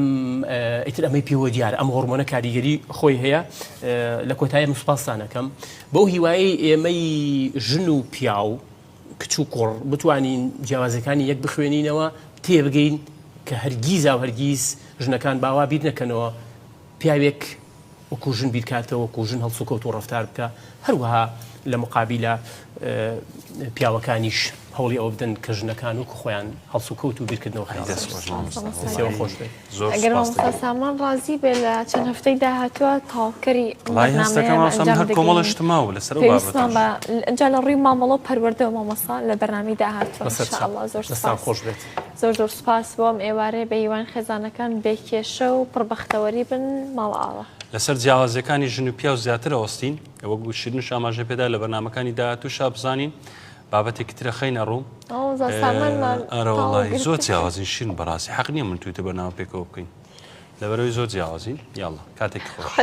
ئیتر ئەمەی پێوە دیارە ئەم هۆرمۆنە کاریگەری خۆی هەیە لە کۆتایە مسپاسانەکەم بەو هیوایی ئێمەی ژن و پیاو کچ و کوڕ بتوانین جیاوازەکانی یەک بخوێنینەوە تێبگەین کە هەرگیز و هەرگیز ژنەکان باوا بیر نەکەنەوە پیاوێک وەکو ژن بیرکاتەوە وەکو ژن هەڵسوکەوت و ڕەفتار بکە هەروەها لە مقابلە پیاوەکانیش هەوڵی ئەو بدەن کە ژنەکان وکو خۆیان هەڵسوکەوت و بیرکردنەوە خۆش ئەگەر مامۆستا سامان ڕازی بێ لە چەند هەفتەی داهاتووە تاواکەری کۆمەڵشتماوە لەسەر ئەجا لە ڕووی مامەڵۆ پەروەردە و مامۆستا لە بەرنامی داهاتوە زۆر خۆش بێت زۆر سوپاس بۆم ئێوارێ بە هیوان خێزانەکان بێکێشە و پڕبەختەوەری بن ماڵئاوە لەسەر جیاوازەکانی ژن و پیا و زیاتر ئەوەستین ئەوە گوشتن ئاماژە پێدا لە بەرنامەکانی داهاتوو شابزانین بابەتێکی ترە خەینە ڕوو ئەرەوەڵی زۆر جیاوازین شیرن بەڕاستی حەق نییە من تویتە بەرنامە پێکەوە بکەین لەبەرەوەی زۆر جیاوازین یاڵڵا کاتێکی خۆش